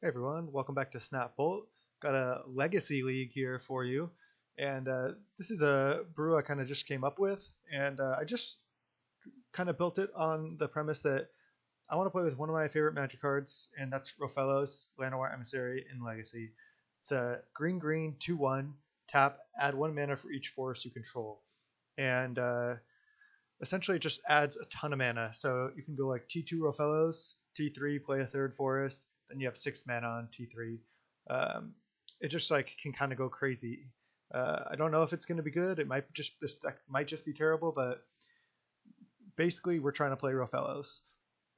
Hey everyone, welcome back to Snap Bolt. Got a Legacy League here for you, and this is a brew I kind of just came up with, and I just kind of built it on the premise that I want to play with one of my favorite Magic cards, and that's Rofellos, Llanowar Emissary in Legacy. It's a green 2/1 tap, add 1 mana for each forest you control, and essentially it just adds a ton of mana. So you can go like T2 Rofellos, T3 play a third forest, then you have 6 mana on T3. It just like can kind of go crazy. I don't know if it's going to be good. This deck might just be terrible, but basically we're trying to play Rofellos.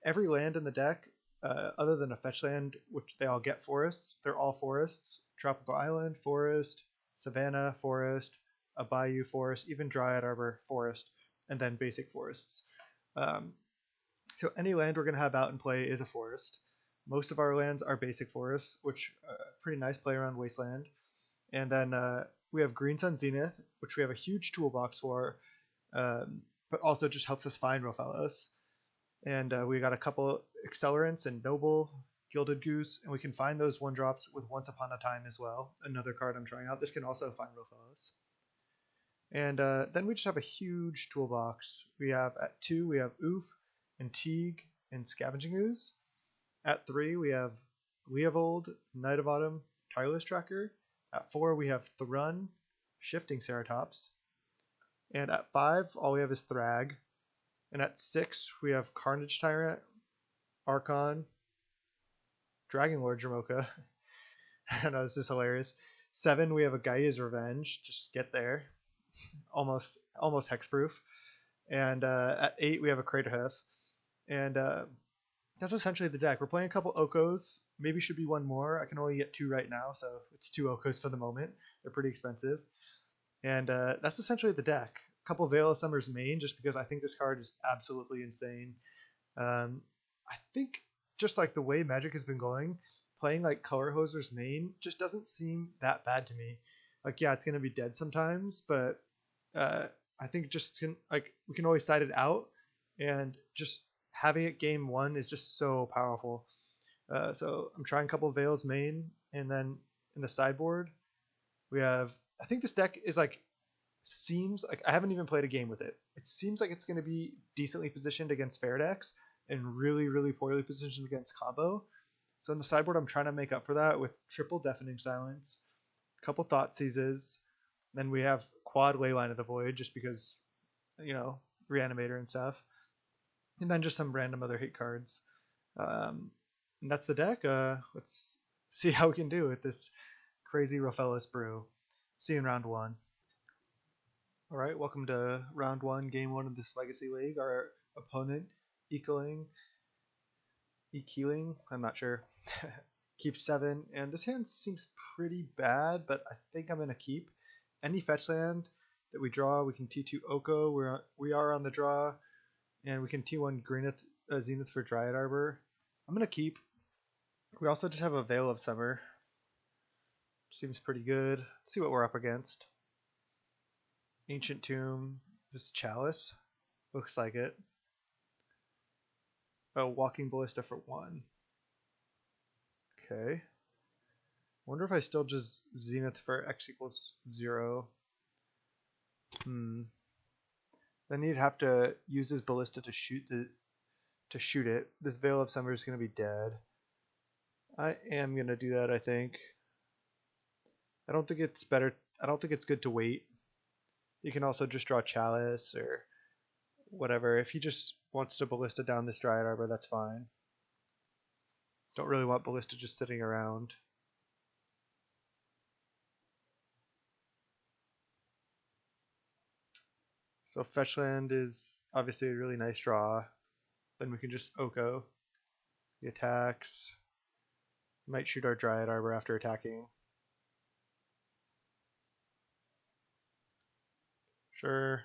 Every land in the deck, other than a fetch land, which they all get forests, they're all forests. Tropical Island, forest. Savannah, forest. A Bayou, forest. Even Dryad Arbor, forest. And then basic forests. So any land we're going to have out in play is a forest. Most of our lands are basic forests, which pretty nice play around Wasteland. And then we have Green Sun Zenith, which we have a huge toolbox for, but also just helps us find Rofellos. And we got a couple accelerants and Noble, Gilded Goose, and we can find those 1-drops with Once Upon a Time as well. Another card I'm trying out. This can also find Rofellos. And then we just have a huge toolbox. We have at 2, we have Ouphe and Teeg and Scavenging Ooze. At 3, we have Leovold, Knight of Autumn, Tireless Tracker. At 4, we have Thrun, Shifting Ceretops. And at 5, all we have is Thrag. And at 6, we have Carnage Tyrant, Archon, Dragonlord Dromoka. I know this is hilarious. 7, we have a Gaea's Revenge. Just get there. Almost hexproof. And at 8, we have a Craterhoof. And that's essentially the deck. We're playing a couple Okos. Maybe should be one more. I can only get 2 right now, so it's 2 Okos for the moment. They're pretty expensive. And that's essentially the deck. A couple Veil of Summer's main, just because I think this card is absolutely insane. I think just like the way Magic has been going, playing like Color Hoser's main just doesn't seem that bad to me. Like, yeah, it's going to be dead sometimes, but I think just we can always side it out, and just having it game 1 is just so powerful. So I'm trying a couple of Veil's main, and then in the sideboard we have, I think this deck is seems like, I haven't even played a game with it. It seems like it's going to be decently positioned against fair decks and really poorly positioned against combo. So in the sideboard I'm trying to make up for that with triple Deafening Silence, a couple Thought Seizes, then we have quad Leyline of the Void just because, Reanimator and stuff. And then just some random other hate cards. And that's the deck. Let's see how we can do with this crazy Rofellos brew. See you in round 1. Alright, welcome to round 1, game 1 of this Legacy League. Our opponent, Ekeling, I'm not sure, keeps 7. And this hand seems pretty bad, but I think I'm going to keep. Any fetch land that we draw, we can T2 Oko. We are on the draw. And we can T1 Zenith for Dryad Arbor. I'm going to keep. We also just have a Veil of Summer. Seems pretty good. Let's see what we're up against. Ancient Tomb. This is Chalice. Looks like it. Oh, Walking Ballista for 1. Okay. Wonder if I still just Zenith for X equals 0. Then he'd have to use his ballista to shoot it. This Veil of Summer is going to be dead. I am going to do that, I think. I don't think it's good to wait. You can also just draw Chalice or whatever. If he just wants to ballista down this Dryad Arbor, that's fine. Don't really want ballista just sitting around. So fetch land is obviously a really nice draw. Then we can just Oko. He attacks. Might shoot our Dryad Arbor after attacking. Sure.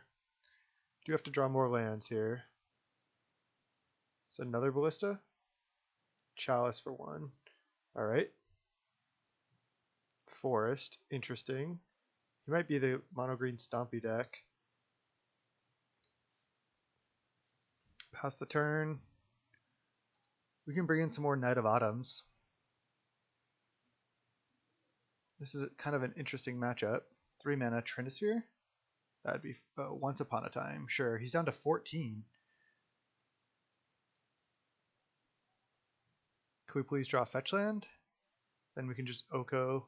Do have to draw more lands here. So another ballista. Chalice for 1. Alright. Forest. Interesting. He might be the mono green Stompy deck. Pass the turn. We can bring in some more Knight of Autumns. This is kind of an interesting matchup. 3 mana Trinisphere. That'd be Once Upon a Time. Sure, he's down to 14. Can we please draw fetch land? Then we can just Oko.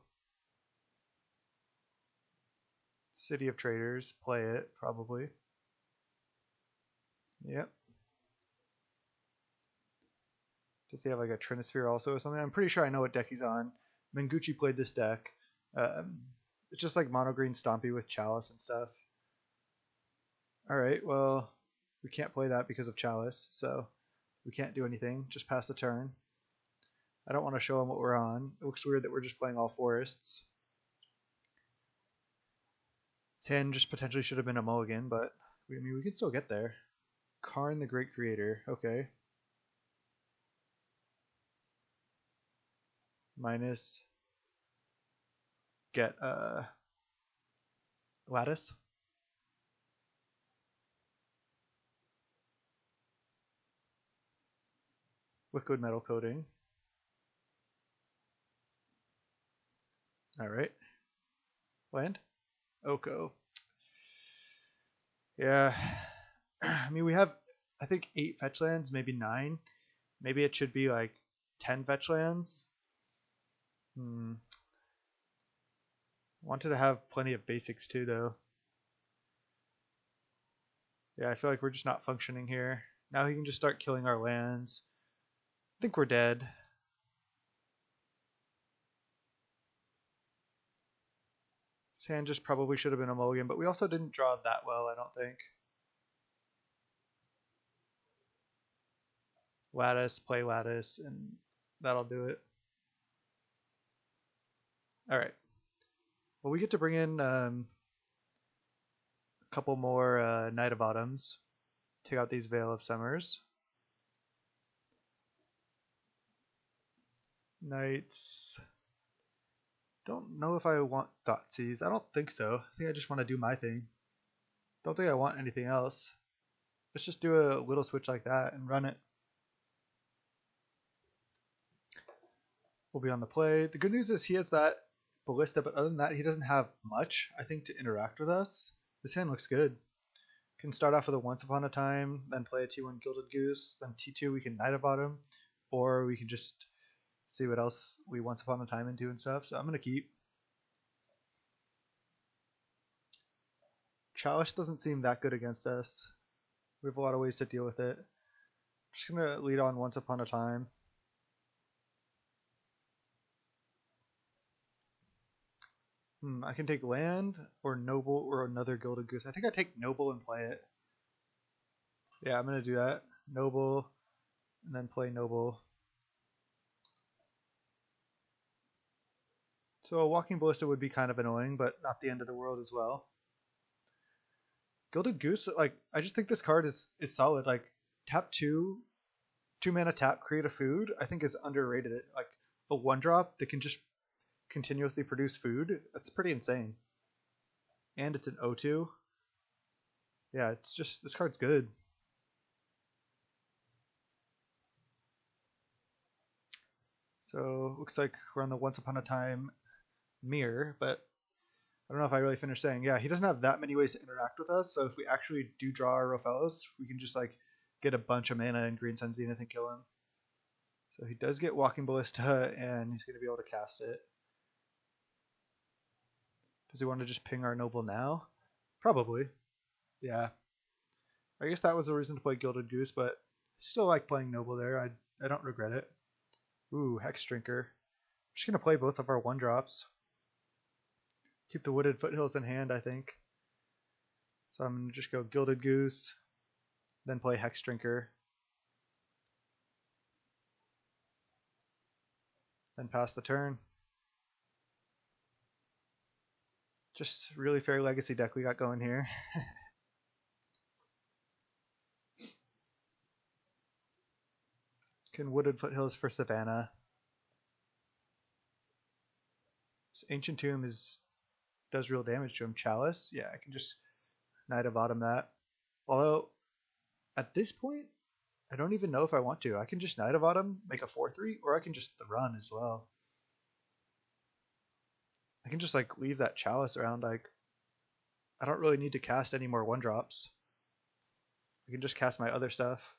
City of Traders, play it, probably. Yep. Does he have like a Trinisphere also or something? I'm pretty sure I know what deck he's on. Mengucci played this deck. It's just like mono green Stompy with Chalice and stuff. Alright, well, we can't play that because of Chalice, so we can't do anything. Just pass the turn. I don't want to show him what we're on. It looks weird that we're just playing all forests. His hand just potentially should have been a mulligan, but I mean, we can still get there. Karn the Great Creator, okay. Minus get Lattice. Liquid Metal Coating. Alright. Land? Oko. Yeah. I mean, we have, I think, 8 fetch lands, maybe 9. Maybe it should be like 10 fetch lands. Wanted to have plenty of basics too, though. Yeah, I feel like we're just not functioning here. Now he can just start killing our lands. I think we're dead. His hand just probably should have been a mulligan, but we also didn't draw that well, I don't think. Lattice, play Lattice, and that'll do it. Alright. Well, we get to bring in a couple more Night of Autumns. Take out these Veil of Summers. Knights. Don't know if I want Thoughtseize. I don't think so. I think I just want to do my thing. Don't think I want anything else. Let's just do a little switch like that and run it. We'll be on the play. The good news is he has that Ballista, but other than that, he doesn't have much, I think, to interact with us. This hand looks good. Can start off with a Once Upon a Time, then play a T1 Gilded Goose, then T2 we can Night of Autumn, or we can just see what else we Once Upon a Time into and stuff. So I'm going to keep. Chalice doesn't seem that good against us. We have a lot of ways to deal with it. Just going to lead on Once Upon a Time. I can take land or Noble or another Gilded Goose. I think I take Noble and play it. Yeah, I'm going to do that. Noble and then play Noble. So a Walking Ballista would be kind of annoying, but not the end of the world as well. Gilded Goose, like, I just think this card is solid. Like, tap 2 mana tap, create a food, I think is underrated. Like, a 1-drop that can just continuously produce food, that's pretty insane. And it's an O2. Yeah, it's just, this card's good. So, looks like we're on the Once Upon a Time mirror, but I don't know if I really finished saying. Yeah, he doesn't have that many ways to interact with us, so if we actually do draw our Rofellos, we can just like get a bunch of mana and Green Sun Zenith and kill him. So he does get Walking Ballista, and he's going to be able to cast it. Does he want to just ping our Noble now? Probably. Yeah. I guess that was the reason to play Gilded Goose, but still like playing Noble there. I don't regret it. Ooh, Hexdrinker. I'm just going to play both of our 1-drops. Keep the Wooded Foothills in hand, I think. So I'm going to just go Gilded Goose, then play Hexdrinker. Then pass the turn. Just really fair legacy deck we got going here. Can Wooded Foothills for Savannah. This Ancient Tomb does real damage to him. Chalice, yeah, I can just Knight of Autumn that. Although, at this point, I don't even know if I want to. I can just Knight of Autumn, make a 4/3, or I can just Thrun as well. I can just like leave that Chalice around. Like, I don't really need to cast any more 1-drops. I can just cast my other stuff.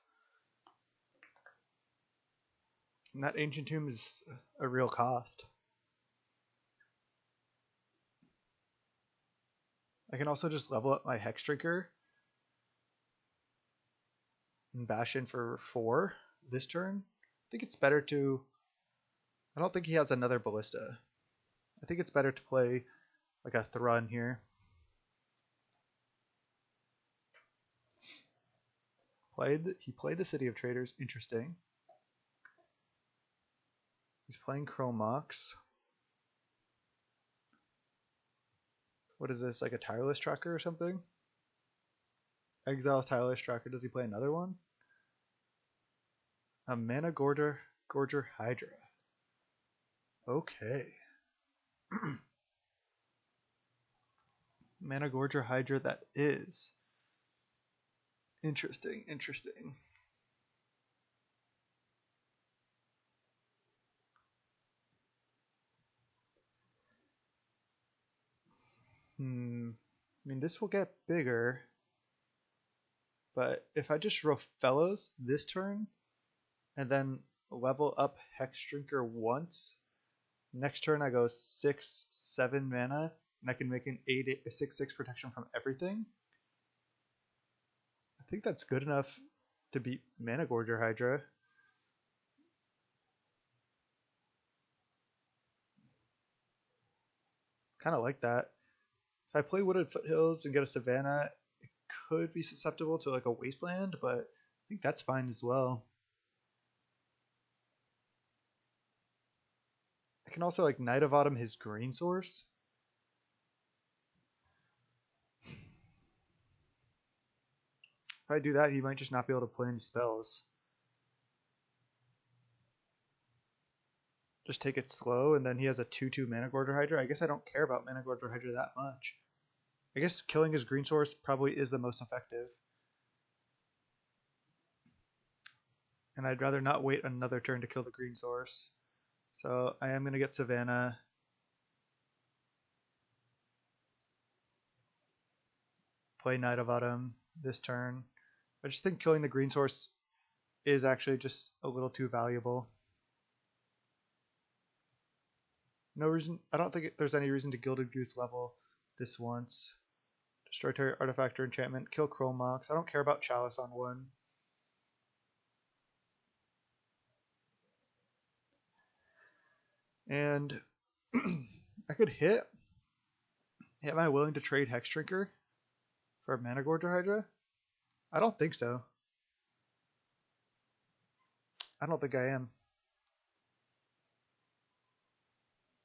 And that Ancient Tomb is a real cost. I can also just level up my Hexdrinker and bash in for 4 this turn. I think it's better to... I don't think he has another Ballista. I think it's better to play like a Thrun here. He played the City of Traders. Interesting. He's playing Chromox. What is this, like a Tireless Tracker or something? Exiles Tireless Tracker. Does he play another one? A Mana Gorger Hydra. Okay. Mana Gorger Hydra that is. Interesting, interesting. I mean, this will get bigger. But if I just Rofellos this turn, and then level up Hexdrinker once, next turn I go 6/7 mana, and I can make an 6/6 protection from everything. I think that's good enough to beat Mana Gorger Hydra. Kind of like that. If I play Wooded Foothills and get a Savannah, it could be susceptible to like a Wasteland, but I think that's fine as well. I can also like Night of Autumn his green source. If I do that, he might just not be able to play any spells. Just take it slow, and then he has a 2/2 Mana Gorger Hydra. I guess I don't care about Mana Gorger Hydra that much. I guess killing his green source probably is the most effective. And I'd rather not wait another turn to kill the green source. So I am going to get Savannah. Play Night of Autumn this turn. I just think killing the green source is actually just a little too valuable. No reason. I don't think there's any reason to Gilded Goose level this once. Destroy target artifact or enchantment. Kill Chromox. I don't care about Chalice on 1. And I could hit. Am I willing to trade Hexdrinker for a Mana Gorger Hydra? I don't think so. I don't think I am.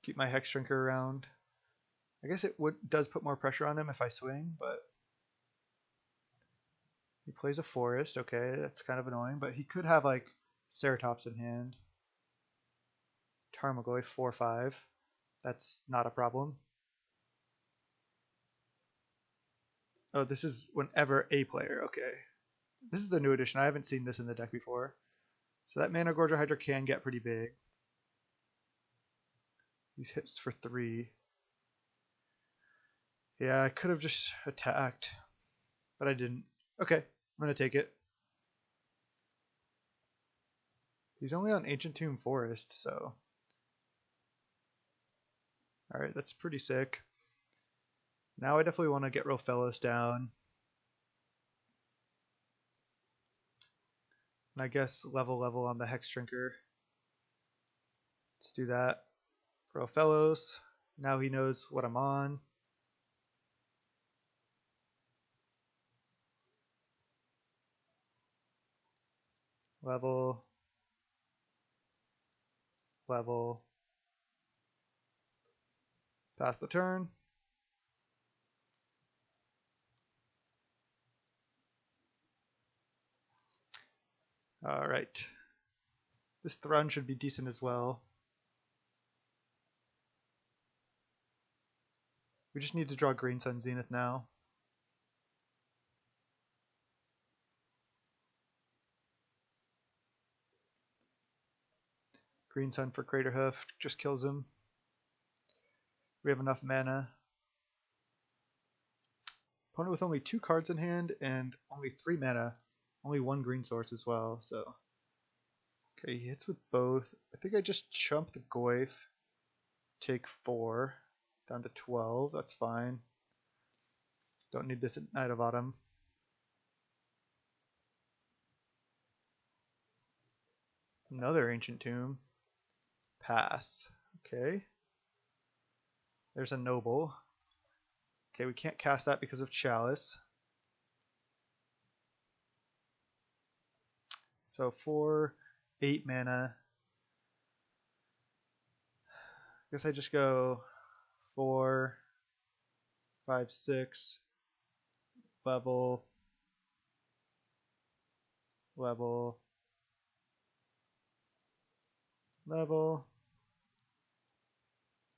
Keep my Hexdrinker around. I guess it does put more pressure on him if I swing, but he plays a forest. Okay, that's kind of annoying, but he could have like Ceretops in hand. Tarmogoyf 4/5. That's not a problem. Oh, this is whenever a player. Okay. This is a new addition. I haven't seen this in the deck before. So that Mana Gorger Hydra can get pretty big. These hits for 3. Yeah, I could have just attacked, but I didn't. Okay, I'm going to take it. He's only on Ancient Tomb Forest, so... Alright, that's pretty sick. Now I definitely want to get Rofellos down. And I guess level on the Hexdrinker. Let's do that. Rofellos. Now he knows what I'm on. Level. Pass the turn. Alright. This Thrun should be decent as well. We just need to draw Green Sun Zenith now. Green Sun for Craterhoof just kills him. We have enough mana. Opponent with only 2 cards in hand and only 3 mana. Only 1 green source as well, so. Okay, he hits with both. I think I just chump the Goyf. Take 4. Down to 12, that's fine. Don't need this at Night of Autumn. Another Ancient Tomb. Pass. Okay. There's a Noble. Okay, we can't cast that because of Chalice. So 4, 8 mana. I guess I just go 4, 5, 6, level, level, level,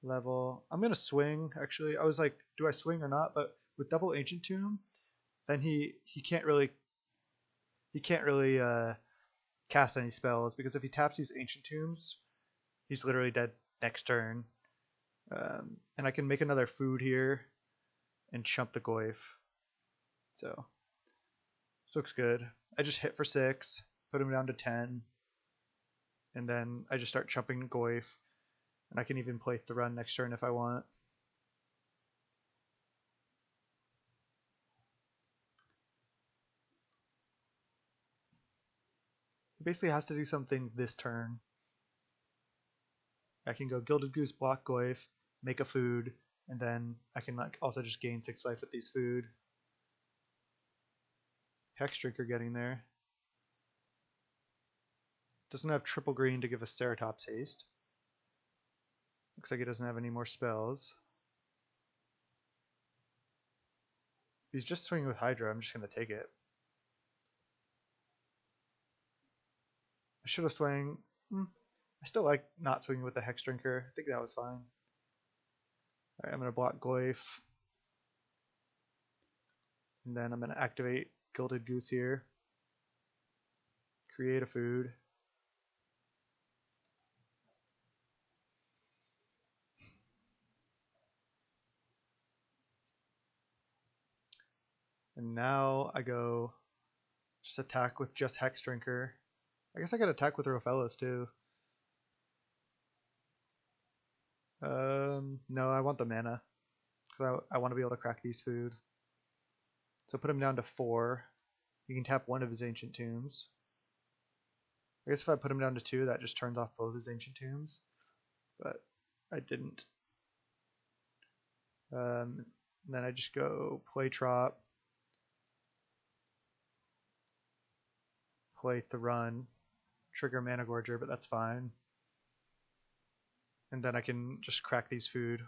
level. I'm gonna swing. Actually, I was like, do I swing or not? But with double Ancient Tomb, then he can't really cast any spells, because if he taps these Ancient Tombs, he's literally dead next turn. And I can make another food here and chump the Goyf. So this looks good. I just hit for 6, put him down to 10, and then I just start chumping Goyf. And I can even play Thrun next turn if I want. He basically has to do something this turn. I can go Gilded Goose, block Goyf, make a food, and then I can also just gain 6 life with these food. Hexdrinker getting there. Doesn't have triple green to give us Ceretops haste. Looks like he doesn't have any more spells. If he's just swinging with Hydra, I'm just going to take it. I should have swung. I still like not swinging with the Hexdrinker. I think that was fine. Alright, I'm going to block Goyf. And then I'm going to activate Gilded Goose here. Create a food. And now I go just attack with just Hexdrinker. I guess I could attack with Rofellos too. No, I want the mana. Because I want to be able to crack these food. So put him down to 4. He can tap one of his Ancient Tombs. I guess if I put him down to 2, that just turns off both his Ancient Tombs. But I didn't. Then I just go play Trop. Play Thrun. Trigger Mana Gorger, but that's fine. And then I can just crack these food.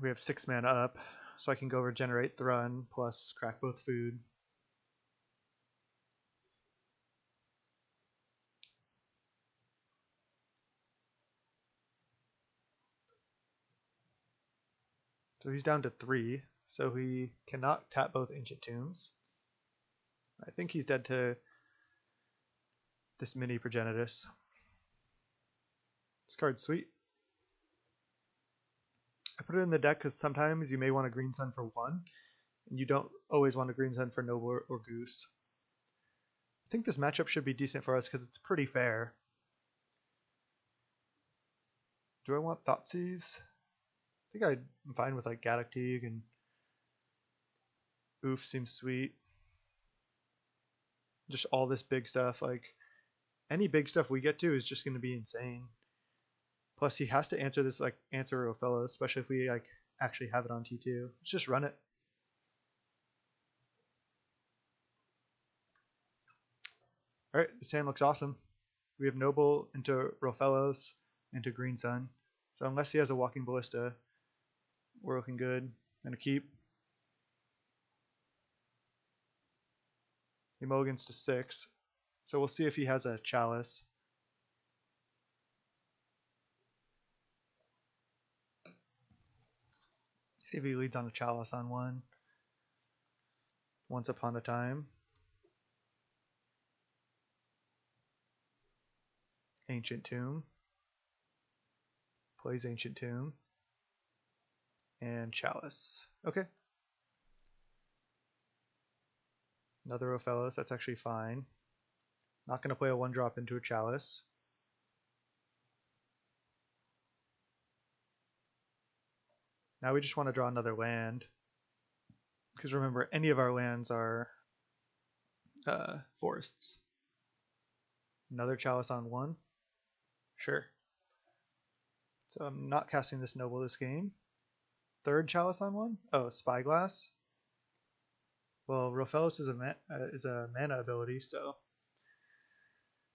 We have 6 mana up, so I can go regenerate Thrun plus crack both food. So he's down to 3, so he cannot tap both Ancient Tombs. I think he's dead to this mini Progenitus. This card's sweet. I put it in the deck because sometimes you may want a Green Sun for 1, and you don't always want a Green Sun for Noble or Goose. I think this matchup should be decent for us because it's pretty fair. Do I want Thoughtseize? I think I'm fine with like Gaddock Teeg, and Ouphe seems sweet. Just all this big stuff, like any big stuff we get to is just going to be insane. Plus he has to answer this, like answer Rofellos, especially if we like actually have it on T2. Let's just run it. Alright, this hand looks awesome. We have Noble into Rofellos into Green Sun. So unless he has a Walking Ballista, we're looking good. Gonna keep. He mulligans to 6. So we'll see if he has a Chalice. See if he leads on a Chalice on 1. Once upon a time. Ancient Tomb. Plays Ancient Tomb. And Chalice. Okay. Another Rofellos, that's actually fine. Not going to play a 1-drop into a Chalice. Now we just want to draw another land. Because remember, any of our lands are forests. Another Chalice on 1. Sure. So I'm not casting this Noble this game. Third Chalice on 1? Oh, Spyglass. Well, Rofellos is a mana ability, so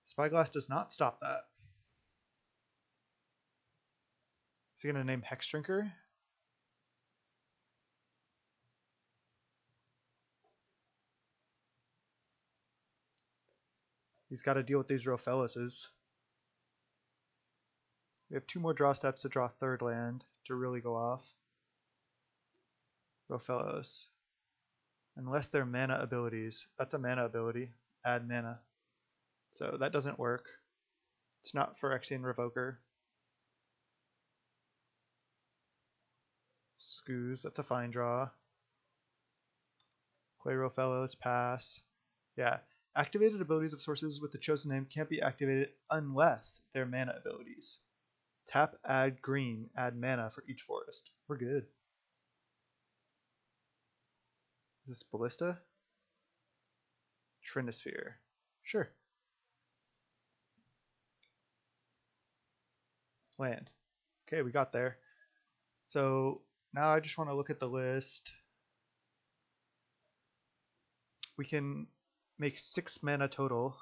Spyglass does not stop that. Is he going to name Hexdrinker? He's got to deal with these Rofellos. We have 2 more draw steps to draw third land to really go off. Rofellos. Unless they're mana abilities. That's a mana ability. Add mana. So that doesn't work. It's not Phyrexian Revoker. Scooze. That's a fine draw. Play Rofellos. Pass. Yeah. Activated abilities of sources with the chosen name can't be activated unless they're mana abilities. Tap, add green, add mana for each forest. We're good. Is this Ballista? Trinisphere. Sure. Land. Okay, we got there. So now I just want to look at the list. We can make 6 mana total.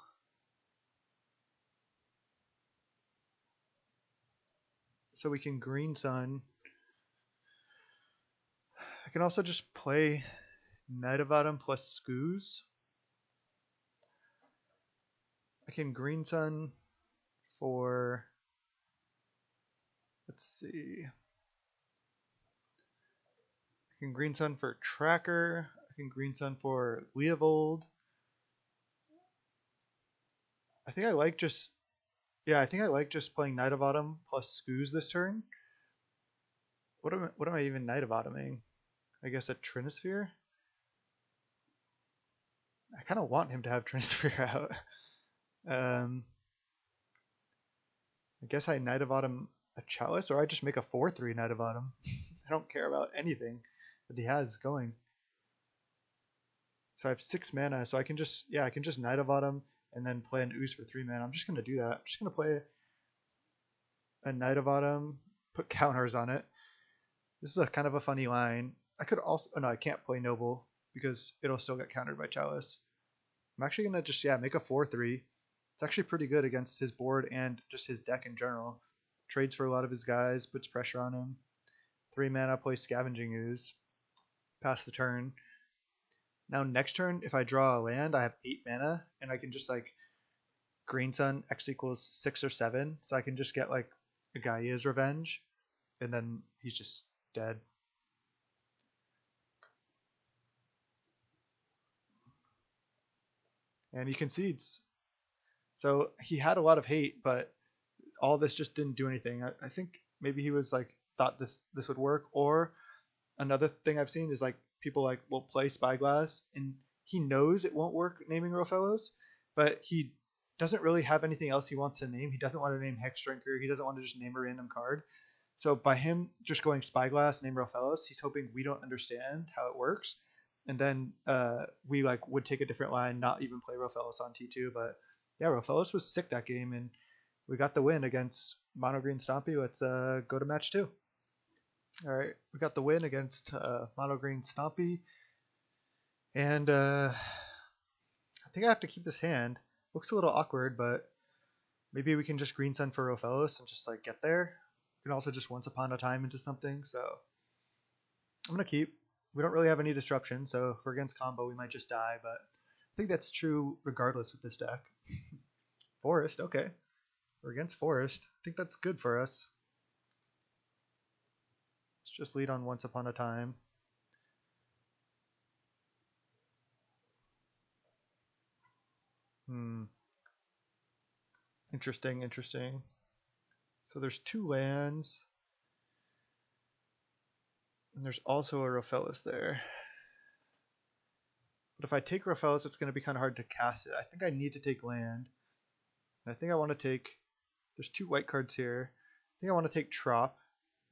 So we can Green Sun. I can also just play Knight of Autumn plus Scooze. I can Green Sun for, let's see. I can Green Sun for Tracker. I can Green Sun for Leovold. I think I like just playing Knight of Autumn plus Scooze this turn. What am I even Knight of Autumning? I guess a Trinisphere? I kind of want him to have Trinisphere out. I guess I Knight of Autumn a Chalice, or I just make a 4/3 Knight of Autumn. I don't care about anything that he has going. So I have 6 mana, so I can just Knight of Autumn and then play an Ooze for 3 mana. I'm just gonna do that. I'm just gonna play a Knight of Autumn, put counters on it. This is a kind of a funny line. I could also, oh no, I can't play Noble because it'll still get countered by Chalice. I'm actually gonna just make a 4/3. It's actually pretty good against his board and just his deck in general. Trades for a lot of his guys, puts pressure on him. 3 mana, play Scavenging Ooze. Pass the turn. Now next turn, if I draw a land, I have 8 mana, and I can just like Green Sun X equals 6 or 7, so I can just get like a Gaea's Revenge, and then he's just dead. And he concedes. So he had a lot of hate, but all this just didn't do anything. I think maybe he was like thought this would work. Or another thing I've seen is like people like will play Spyglass and he knows it won't work naming Rofellos, but he doesn't really have anything else he wants to name. He doesn't want to name Hexdrinker. He doesn't want to just name a random card. So by him just going Spyglass, name Rofellos, he's hoping we don't understand how it works. And then we like would take a different line, not even play Rofellos on T2. But yeah, Rofellos was sick that game, and we got the win against Mono Green Stompy. Let's go to match 2. All right, we got the win against Mono Green Stompy, and I think I have to keep this hand. Looks a little awkward, but maybe we can just Green Sun for Rofellos and just like get there. We can also just Once Upon a Time into something. So I'm gonna keep. We don't really have any disruption, so if we're against combo, we might just die, but I think that's true regardless with this deck. Forest, okay. We're against Forest. I think that's good for us. Let's just lead on Once Upon a Time. I Interesting, interesting. So there's 2 lands. And there's also a Rofellos there. But if I take Rofellos, it's going to be kind of hard to cast it. I think I need to take land. And I think I want to take... There's 2 white cards here. I think I want to take Trop.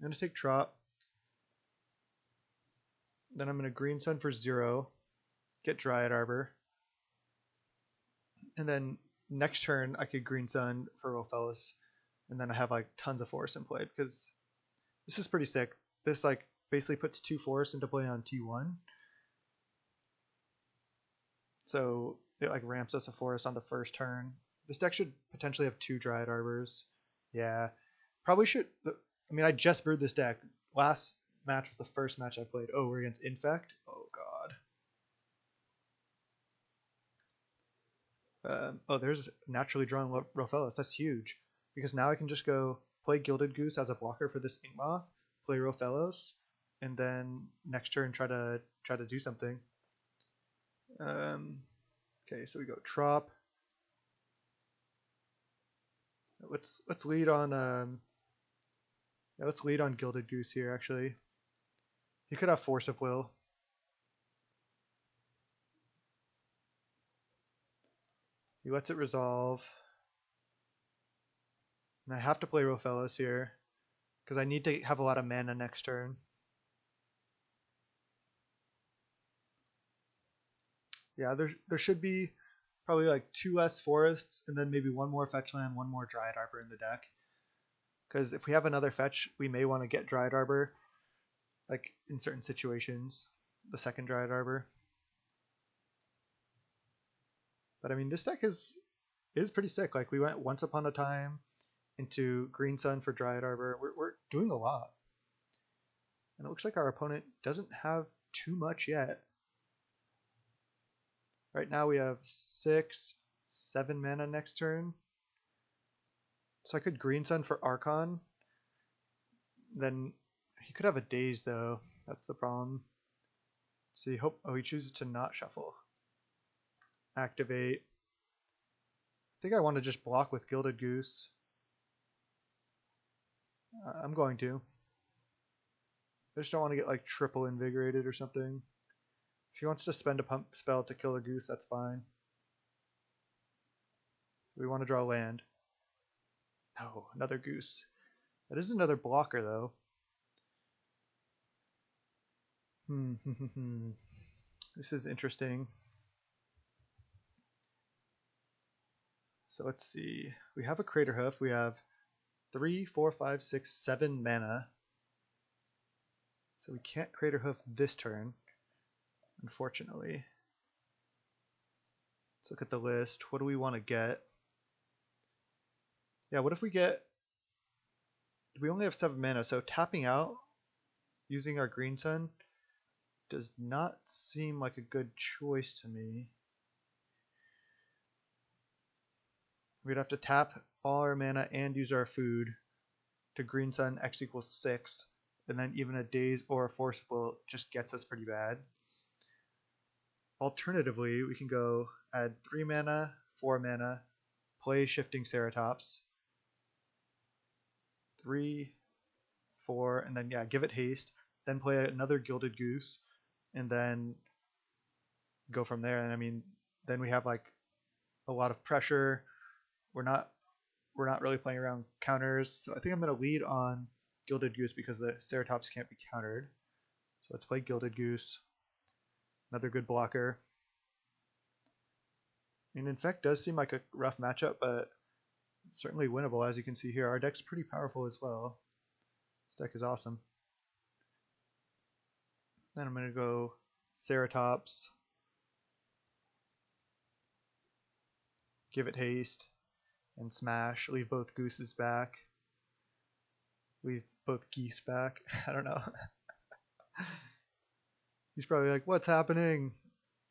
I'm going to take Trop. Then I'm going to Green Sun for 0. Get Dryad Arbor. And then next turn I could Green Sun for Rofellos. And then I have like tons of force in play because this is pretty sick. This like basically puts 2 force into play on T1. So it like ramps us a forest on the first turn. This deck should potentially have 2 Dryad Arbors. Yeah, probably should. I mean, I just brewed this deck. Last match was the first match I played. Oh, we're against Infect. Oh god. Oh, there's naturally drawn Rofellos. That's huge because now I can just go play Gilded Goose as a blocker for this Ink Moth, play Rofellos, and then next turn try to do something. Okay, so we go Trop. Let's lead on let's lead on Gilded Goose here actually. He could have Force of Will. He lets it resolve. And I have to play Rofellos here because I need to have a lot of mana next turn. Yeah, there should be probably like 2 less forests and then maybe 1 more fetch land, 1 more Dryad Arbor in the deck. Because if we have another fetch, we may want to get Dryad Arbor, like in certain situations, the second Dryad Arbor. But I mean, this deck is pretty sick. Like we went Once Upon a Time into Green Sun for Dryad Arbor. We're doing a lot. And it looks like our opponent doesn't have too much yet. Right now we have 6, 7 mana next turn. So I could Green Sun for Archon. Then he could have a Daze though. That's the problem. So you hope. Oh, he chooses to not shuffle. Activate. I think I want to just block with Gilded Goose. I'm going to. I just don't want to get like triple invigorated or something. If he wants to spend a pump spell to kill a goose, that's fine. We want to draw land. No, another goose. That is another blocker though. This is interesting. So let's see. We have a Craterhoof. We have 3, 4, 5, 6, 7 mana. So we can't Craterhoof this turn, unfortunately. Let's look at the list. What do we want to get? Yeah, what if we get... We only have 7 mana, so tapping out using our Green Sun does not seem like a good choice to me. We'd have to tap all our mana and use our food to Green Sun X equals 6, and then even a Daze or a Force Will just gets us pretty bad. Alternatively, we can go add 3 mana, 4 mana, play Shifting Ceretops, 3, 4, and then yeah, give it haste, then play another Gilded Goose, and then go from there. And I mean, then we have like a lot of pressure. We're not really playing around counters, so I think I'm going to lead on Gilded Goose because the Ceratops can't be countered. So let's play Gilded Goose. Another good blocker. I mean, Infect does seem like a rough matchup, but certainly winnable, as you can see here. Our deck's pretty powerful as well. This deck is awesome. Then I'm going to go Ceratops. Give it haste. And smash. Leave both gooses back. Leave both geese back. I don't know. He's probably like, what's happening?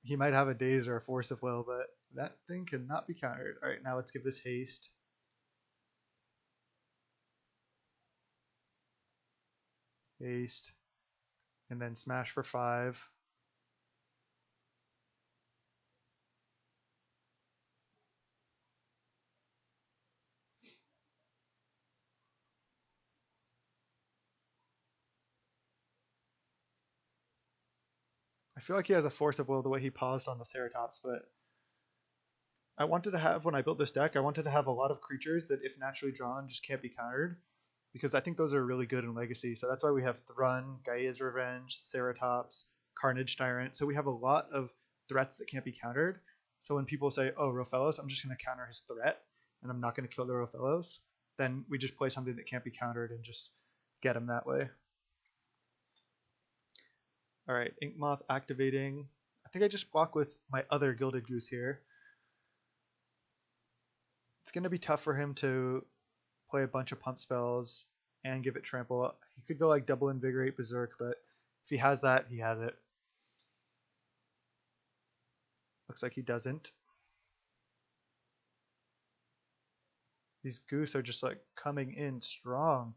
He might have a Daze or a Force of Will, but that thing cannot be countered. Alright, now let's give this haste. Haste. And then smash for 5. feel like he has a force of will the way he paused on the Ceratops, but I wanted to have, when I built this deck, I wanted to have a lot of creatures that if naturally drawn just can't be countered, because I think those are really good in Legacy. So that's why we have Thrun, Gaea's Revenge, Ceratops, Carnage Tyrant. So we have a lot of threats that can't be countered. So when people say, oh, Rofellos, I'm just going to counter his threat, and I'm not going to kill the Rofellos, then we just play something that can't be countered and just get him that way. Alright, Inkmoth activating. I think I just block with my other Gilded Goose here. It's going to be tough for him to play a bunch of pump spells and give it trample. He could go like double invigorate berserk, but if he has that, he has it. Looks like he doesn't. These Goose are just like coming in strong.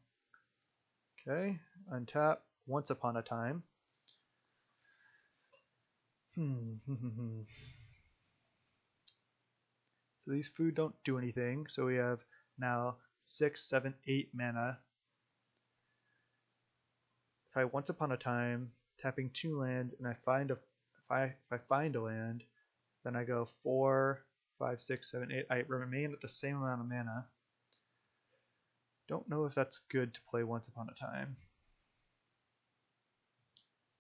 Okay, untap Once Upon a Time. So these food don't do anything. So we have now 6, 7, 8 mana. If I Once Upon a Time, tapping 2 lands, and I find a, if I find a land, then I go 4, 5, 6, 7, 8. I remain at the same amount of mana. Don't know if that's good to play Once Upon a Time.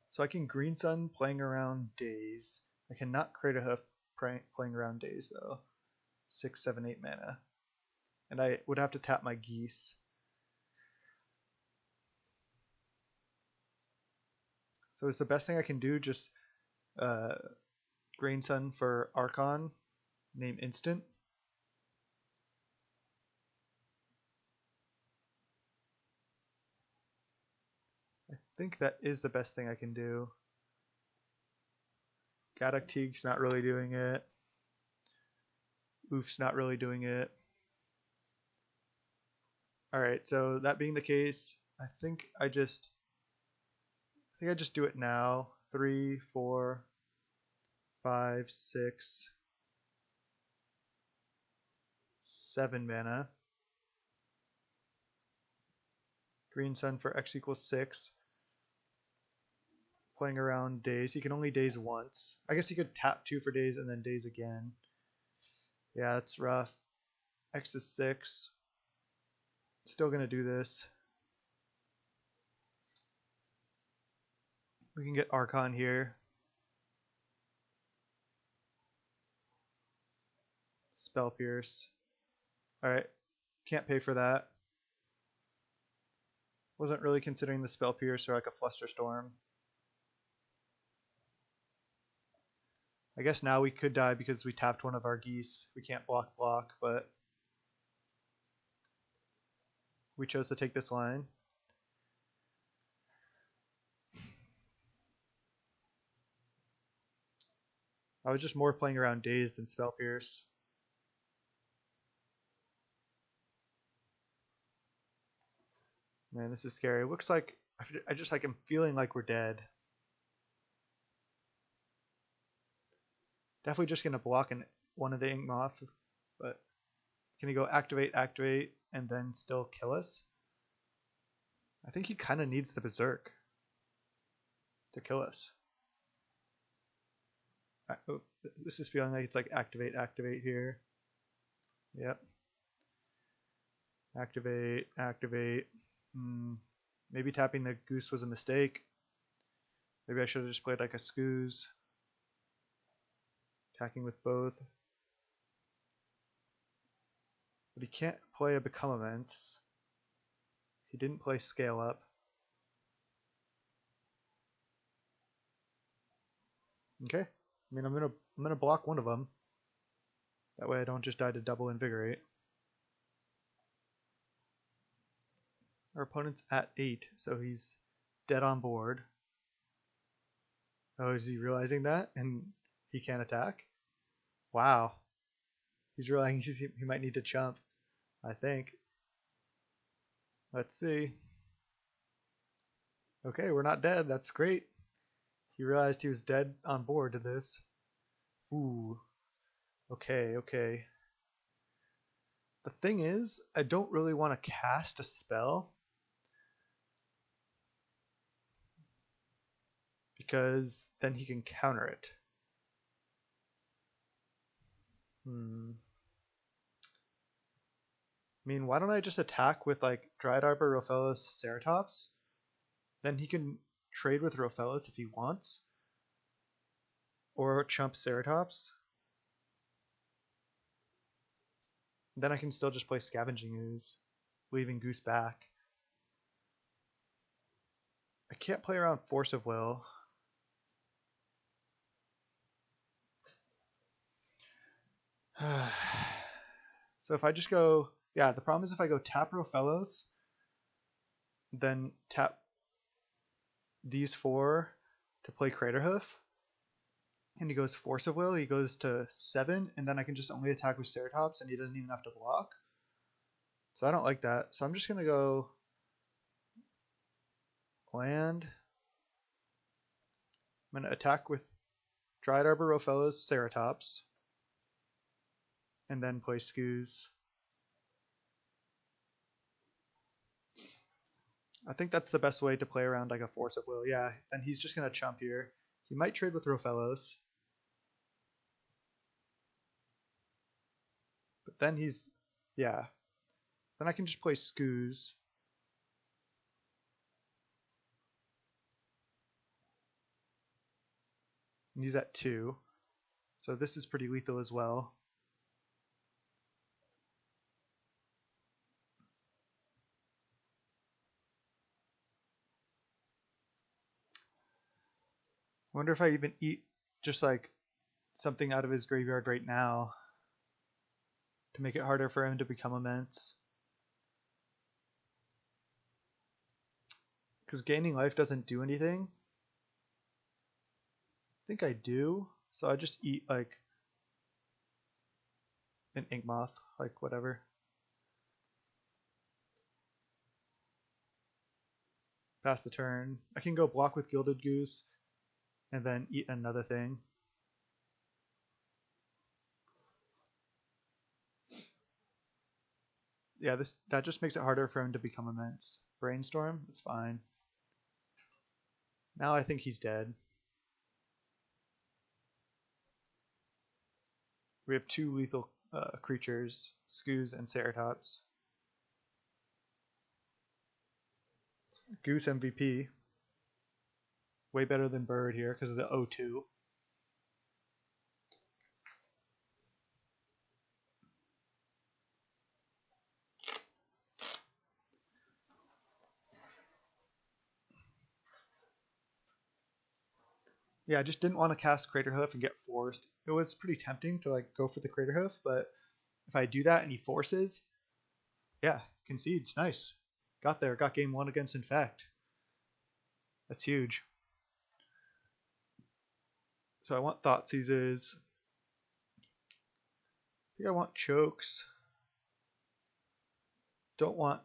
So I can Green Sun playing around Daze. I cannot Craterhoof playing around Daze though. 6, 7, 8 mana. And I would have to tap my Geese. So is the best thing I can do just Green Sun for Archon, name instant? I think that is the best thing I can do. Gaddock Teeg's not really doing it. Ouphe's not really doing it. Alright, so that being the case, I think I just do it now. 3, 4, 5, 6, 7 mana. Green Sun for X equals 6. Playing around Daze. He can only Daze once. I guess he could tap 2 for Daze and then Daze again. Yeah, that's rough. X is 6. Still gonna do this. We can get Archon here. Spell Pierce. Alright. Can't pay for that. Wasn't really considering the Spell Pierce or like a Flusterstorm. I guess now we could die because we tapped one of our Geese. We can't block, but we chose to take this line. I was just more playing around Daze than Spell Pierce. Man, this is scary. It looks like I just like I'm feeling like we're dead. Definitely just gonna block one of the Inkmoth, but can he go activate, and then still kill us? I think he kind of needs the Berserk to kill us. Oh, this is feeling like it's like activate here. Yep. Activate. Maybe tapping the Goose was a mistake. Maybe I should have just played like a Scooze. Attacking with both. But he can't play a Become Immense. He didn't play Scale Up. Okay. I mean, I'm gonna block one of them. That way I don't just die to double Invigorate. Our opponent's at 8, so he's dead on board. Oh, is he realizing that? And he can't attack? Wow. He's realizing he might need to chump, I think. Let's see. Okay, we're not dead. That's great. He realized he was dead on board to this. Ooh. Okay. The thing is, I don't really want to cast a spell. because then he can counter it. I mean, why don't I just attack with like Dryad Arbor, Rofellos, Ceretops? Then he can trade with Rofellos if he wants. Or chump Ceretops. Then I can still just play Scavenging Ooze, leaving Goose back. I can't play around Force of Will. So if I just go, yeah, the problem is if I go tap Rofellos, then tap these 4 to play Craterhoof, and he goes Force of Will, he goes to 7, and then I can just only attack with Ceratops, and he doesn't even have to block. So I don't like that. So I'm just going to go land. I'm going to attack with Dryad Arbor, Rofellos, Ceratops, and then play Scooze. I think that's the best way to play around like a Force of Will. Yeah, and he's just going to chump here. He might trade with Rofellos. But then he's, yeah. Then I can just play Scooze. And he's at 2. So this is pretty lethal as well. I wonder if I even eat just like something out of his graveyard right now to make it harder for him to become immense. Because gaining life doesn't do anything. I think I do. So I just eat like an ink moth, like whatever. Pass the turn. I can go block with Gilded Goose and then eat another thing. Yeah, that just makes it harder for him to become immense. Brainstorm, it's fine. Now I think he's dead. We have 2 lethal creatures, Scooze and Ceratops. Goose MVP. Way better than Bird here because of the O2. Yeah, I just didn't want to cast Craterhoof and get forced. It was pretty tempting to like go for the Craterhoof, but if I do that and he forces, yeah, concedes. Nice. Got there. Got game 1 against Infect. That's huge. So I want Thoughtseizes. I think I want Chokes. Don't want...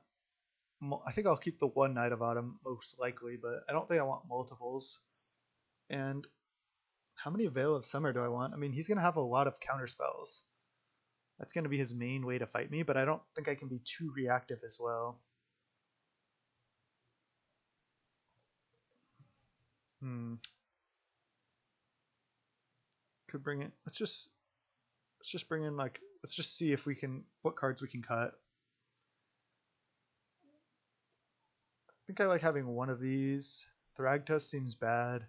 I think I'll keep the 1 Knight of Autumn most likely, but I don't think I want multiples. And how many Veil of Summer do I want? I mean, he's going to have a lot of counter spells. That's going to be his main way to fight me, but I don't think I can be too reactive as well. Could bring in... Let's just bring in like... Let's just see if we can... What cards we can cut. I think I like having one of these. Thragtusk seems bad.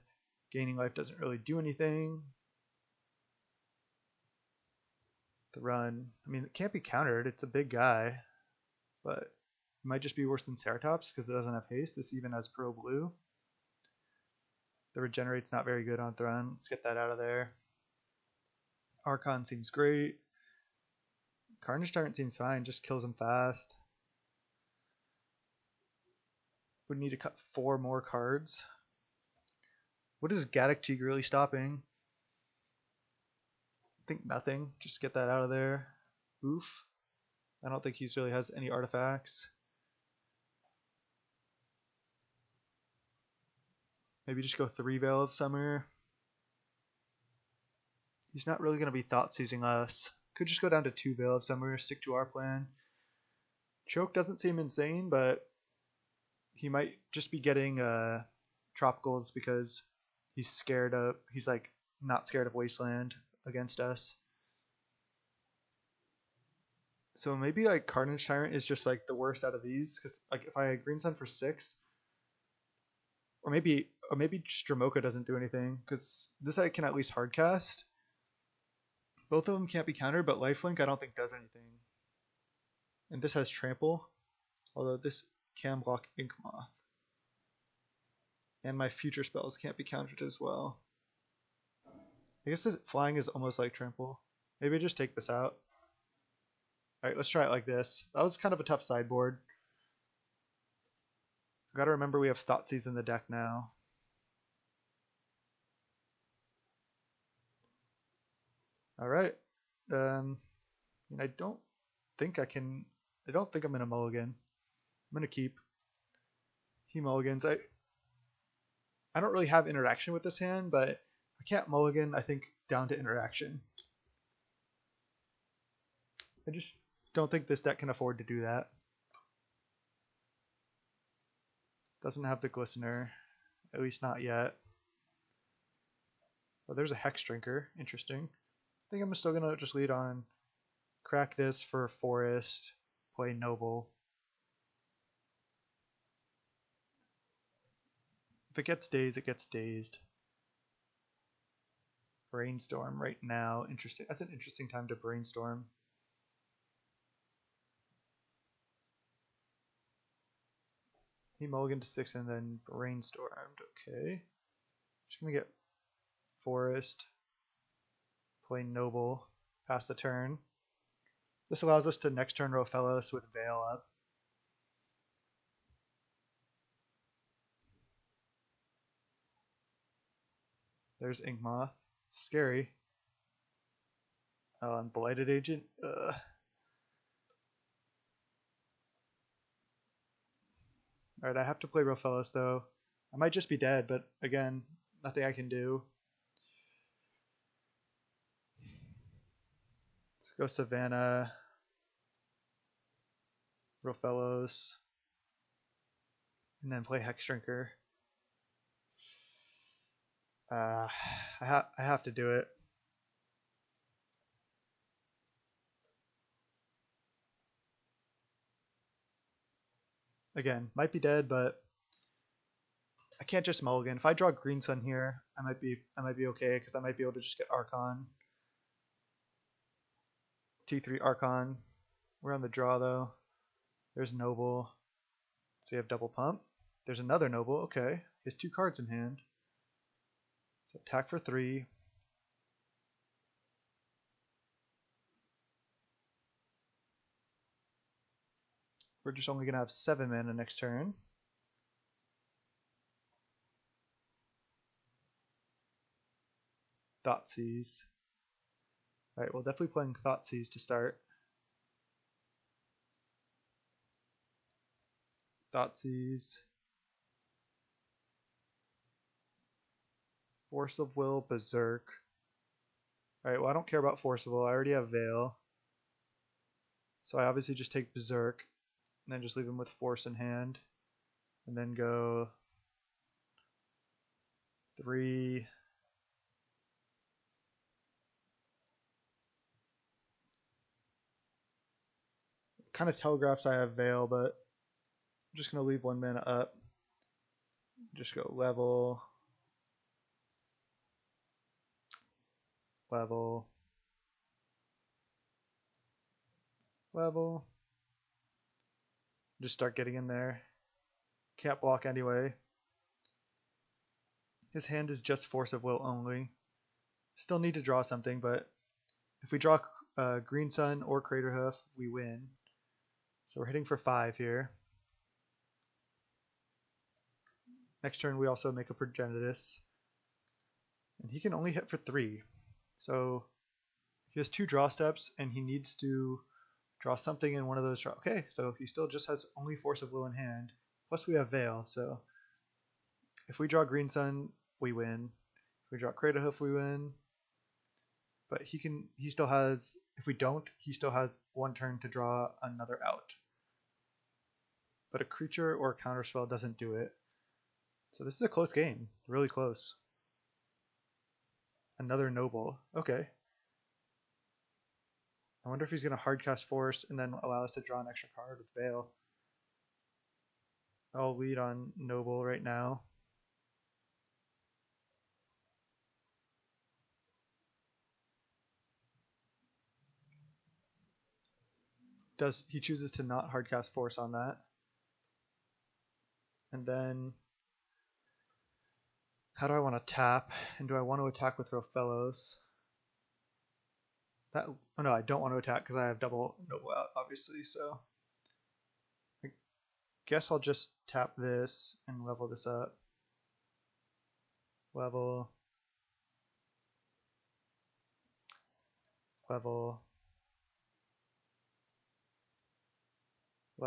Gaining life doesn't really do anything. Thrun. I mean, it can't be countered. It's a big guy. But it might just be worse than Ceratops because it doesn't have haste. This even has Pro Blue. The regenerate's not very good on Thrun. Let's get that out of there. Archon seems great. Carnage Tyrant seems fine. Just kills him fast. Would need to cut 4 more cards. What is Gaddock Teeg really stopping? I think nothing. Just get that out of there. Ouphe. I don't think he really has any artifacts. Maybe just go 3 Veil of Summer. He's not really going to be Thoughtseizing us. Could just go down to 2 Veil of Summer, stick to our plan. Choke doesn't seem insane, but he might just be getting tropicals because he's like not scared of Wasteland against us. So maybe like Carnage Tyrant is just like the worst out of these, because like if I Green Sun for 6, or maybe just Dromoka doesn't do anything, because this I can at least hardcast. Both of them can't be countered, but Lifelink I don't think does anything. And this has Trample, although this can block Ink Moth. And my future spells can't be countered as well. I guess this flying is almost like Trample. Maybe just take this out. Alright, let's try it like this. That was kind of a tough sideboard. Gotta remember we have Thoughtseize in the deck now. Alright. I don't think I'm gonna mulligan. I'm gonna keep. He mulligans. I don't really have interaction with this hand, but I can't mulligan, I think, down to interaction. I just don't think this deck can afford to do that. Doesn't have the Glistener, at least not yet. Oh, there's a Hexdrinker, interesting. I think I'm still gonna just lead on. Crack this for Forest, play Noble. If it gets dazed, it gets dazed. Brainstorm right now, interesting. That's an interesting time to brainstorm. He mulliganed to 6 and then brainstormed. Okay. Just gonna get Forest, play Noble, pass the turn. This allows us to next turn Rofellos with Veil up. There's Ink Moth. It's scary. Oh, and Blighted Agent. Ugh. Alright, I have to play Rofellos though. I might just be dead, but again, nothing I can do. Let's go Savannah. Rofellos. And then play Hexdrinker. I have to do it. Again, might be dead, but I can't just mulligan. If I draw Green Sun here, I might be okay, because I might be able to just get Archon. T3 Archon. We're on the draw though. There's Noble. So you have double pump. There's another Noble. Okay. He has 2 cards in hand. So attack for 3. We're just only going to have 7 mana next turn. Thoughtseize. Alright, well, definitely playing Thoughtseize to start. Thoughtseize. Force of Will, Berserk. Alright, well, I don't care about Force of Will. I already have Veil. So I obviously just take Berserk. And then just leave him with Force in hand. And then go 3. Kind of telegraphs I have Veil, but I'm just going to leave 1 mana up. Just go level. Level. Level. Just start getting in there. Can't block anyway. His hand is just Force of Will only. Still need to draw something, but if we draw Green Sun or Craterhoof, we win. So we're hitting for 5 here. Next turn we also make a Progenitus. And he can only hit for 3. So he has 2 draw steps and he needs to draw something in one of those draw. Okay, so he still just has only Force of Will in hand. Plus we have Veil, so if we draw Green Sun, we win. If we draw Craterhoof, we win. But he still has, if we don't, he still has 1 turn to draw another out. But a creature or a counterspell doesn't do it. So this is a close game, really close. Another Noble. Okay. I wonder if he's going to hardcast Force and then allow us to draw an extra card with Veil. I'll lead on Noble right now. He chooses to not hardcast Force on that. And then how do I want to tap? And do I want to attack with Rofellos? Oh no, I don't want to attack because I have double Noble out, obviously, so I guess I'll just tap this and level this up. Level.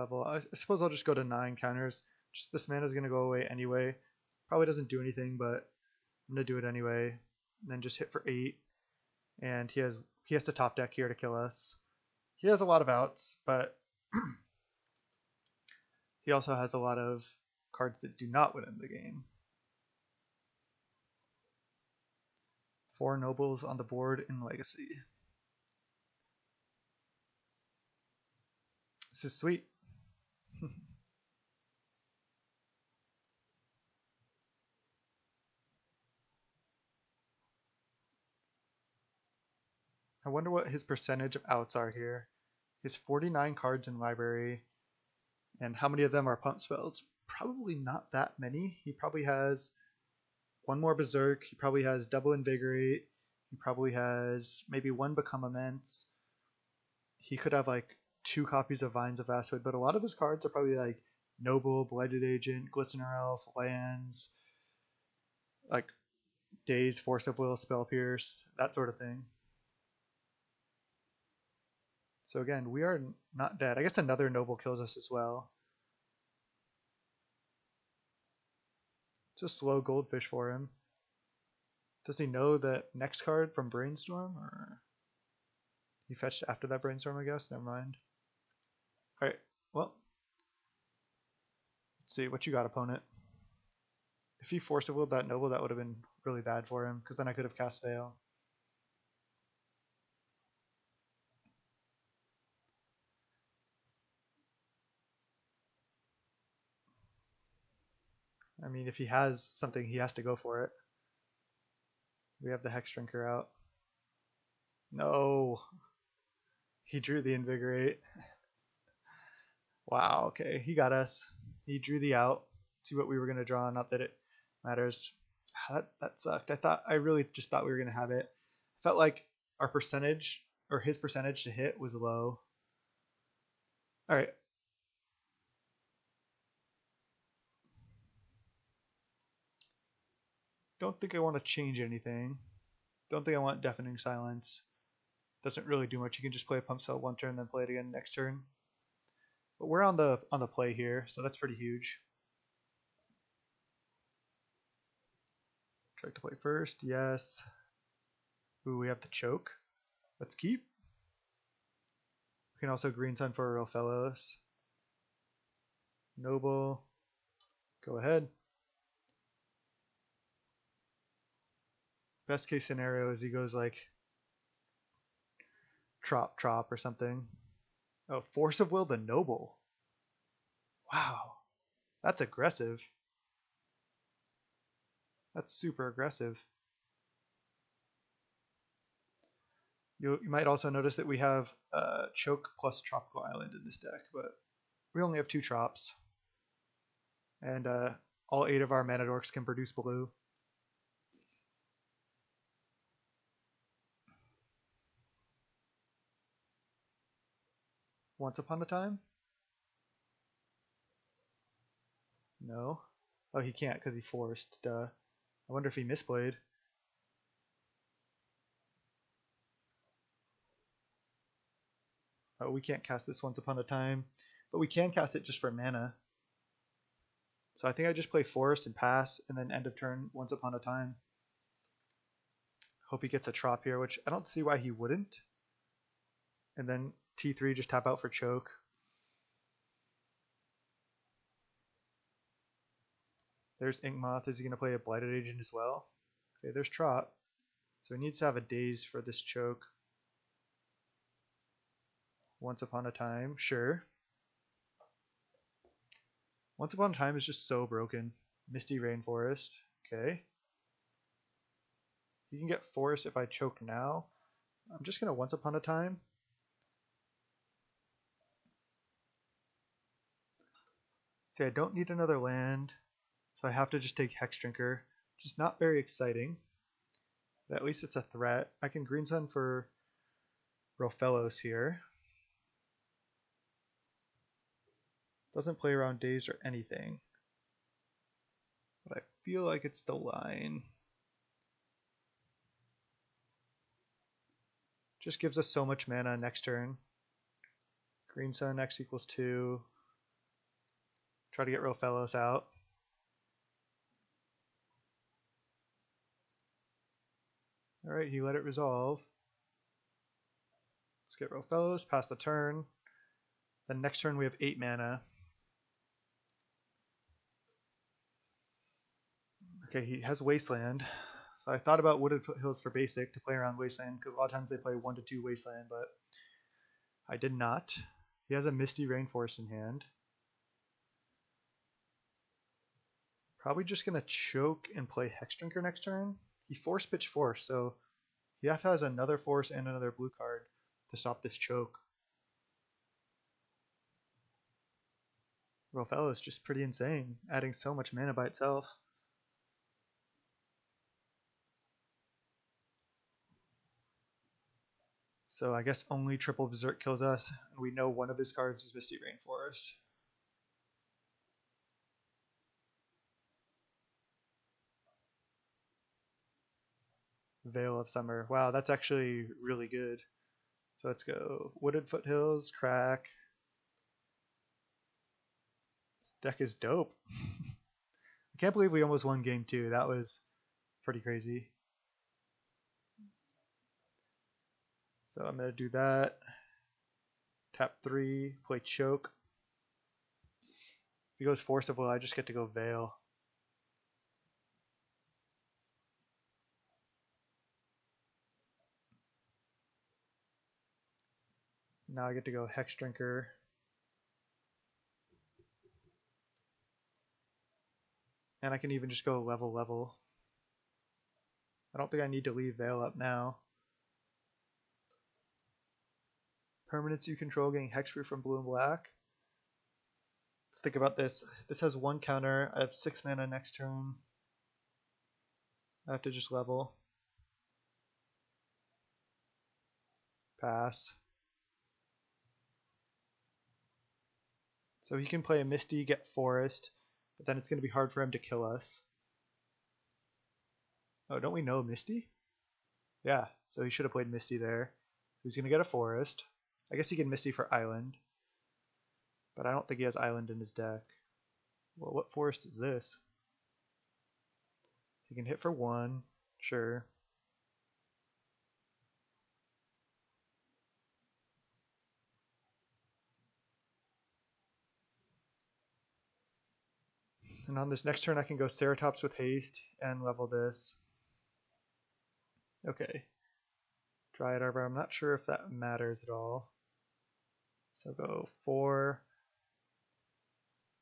I suppose I'll just go to 9 counters. Just this mana is going to go away anyway. Probably doesn't do anything, but I'm going to do it anyway. And then just hit for 8. And he has to top deck here to kill us. He has a lot of outs, but he also has a lot of cards that do not win him the game. 4 Nobles on the board in Legacy. This is sweet. I wonder what his percentage of outs are here. He has 49 cards in library, and how many of them are pump spells? Probably not that many. He probably has one more Berserk. He probably has double Invigorate. He probably has maybe 1 Become Immense. He could have like 2 copies of Vines of Vastwood, but a lot of his cards are probably like Noble, Blighted Agent, Glistener Elf, Lands, like Daze, Force of Will, Spell Pierce, that sort of thing. So again, we are not dead. I guess another Noble kills us as well. Just slow Goldfish for him. Does he know the next card from Brainstorm? Or he fetched after that Brainstorm, I guess? Never mind. Alright, well. Let's see, what you got, opponent? If he Force of Willed that Noble, that would have been really bad for him, because then I could have cast Veil. I mean, if he has something, he has to go for it. We have the Hexdrinker out. No. He drew the Invigorate. Wow, okay. He got us. He drew the out. See what we were going to draw. Not that it matters. That sucked. I really just thought we were going to have it. Felt like our percentage, or his percentage to hit was low. Alright. Don't think I want to change anything. Don't think I want Deafening Silence. Doesn't really do much. You can just play a Pump Cell one turn, then play it again next turn. But we're on the play here, so that's pretty huge. Try to play first, yes. Ooh, we have the choke. Let's keep. We can also Green Sun for Rofellos. Noble. Go ahead. Best case scenario is he goes like Trop or something. Oh, Force of Will the Noble. Wow. That's aggressive. That's super aggressive. You might also notice that we have Choke plus Tropical Island in this deck, but we only have 2 Trops. And all 8 of our mana dorks can produce blue. Once Upon a Time? No. Oh, he can't because he forced. Duh. I wonder if he misplayed. Oh, we can't cast this Once Upon a Time, but we can cast it just for mana. So I think I just play Forest and pass, and then end of turn Once Upon a Time. Hope he gets a Trop here, which I don't see why he wouldn't. And then T3 just tap out for Choke. There's Inkmoth. Is he going to play a Blighted Agent as well? Okay, there's Trop. So he needs to have a daze for this choke. Once Upon a Time, sure. Once Upon a Time is just so broken. Misty Rainforest, okay. He can get Forest if I choke now. I'm just gonna Once Upon a Time. See, I don't need another land, so I have to just take Hexdrinker, which is not very exciting. But at least it's a threat. I can Green Sun for Rofellos here. Doesn't play around Dazed or anything. But I feel like it's the line. Just gives us so much mana next turn. Green Sun, X equals 2. Try to get Rofellos out. Alright, he let it resolve. Let's get Rofellos, pass the turn. Then next turn we have 8 mana. Okay, he has Wasteland. So I thought about Wooded Foothills for basic to play around Wasteland, because a lot of times they play 1 to 2 Wasteland, but I did not. He has a Misty Rainforest in hand. Probably just going to choke and play Hexdrinker next turn. He Force Pitch Force, so he has another Force and another blue card to stop this choke. Rofellos is just pretty insane, adding so much mana by itself. So I guess only triple Berserk kills us, and we know one of his cards is Misty Rainforest. Veil of Summer. Wow, that's actually really good. So let's go Wooded Foothills, crack. This deck is dope. I can't believe we almost won game 2. That was pretty crazy. So I'm going to do that. Tap 3, play choke. If he goes Force of Will, I just get to go Veil. Now I get to go Hexdrinker. And I can even just go level. I don't think I need to leave Veil up now. Permanents you control getting hexproof from blue and black. Let's think about this. This has 1 counter. I have 6 mana next turn. I have to just level. Pass. So he can play a Misty, get Forest, but then it's going to be hard for him to kill us. Oh, don't we know Misty? Yeah, so he should have played Misty there. He's going to get a Forest. I guess he can Misty for Island. But I don't think he has Island in his deck. Well, what Forest is this? He can hit for 1. Sure. And on this next turn I can go Ceretops with haste and level this. Okay. Dryad Arbor, I'm not sure if that matters at all. So go 4.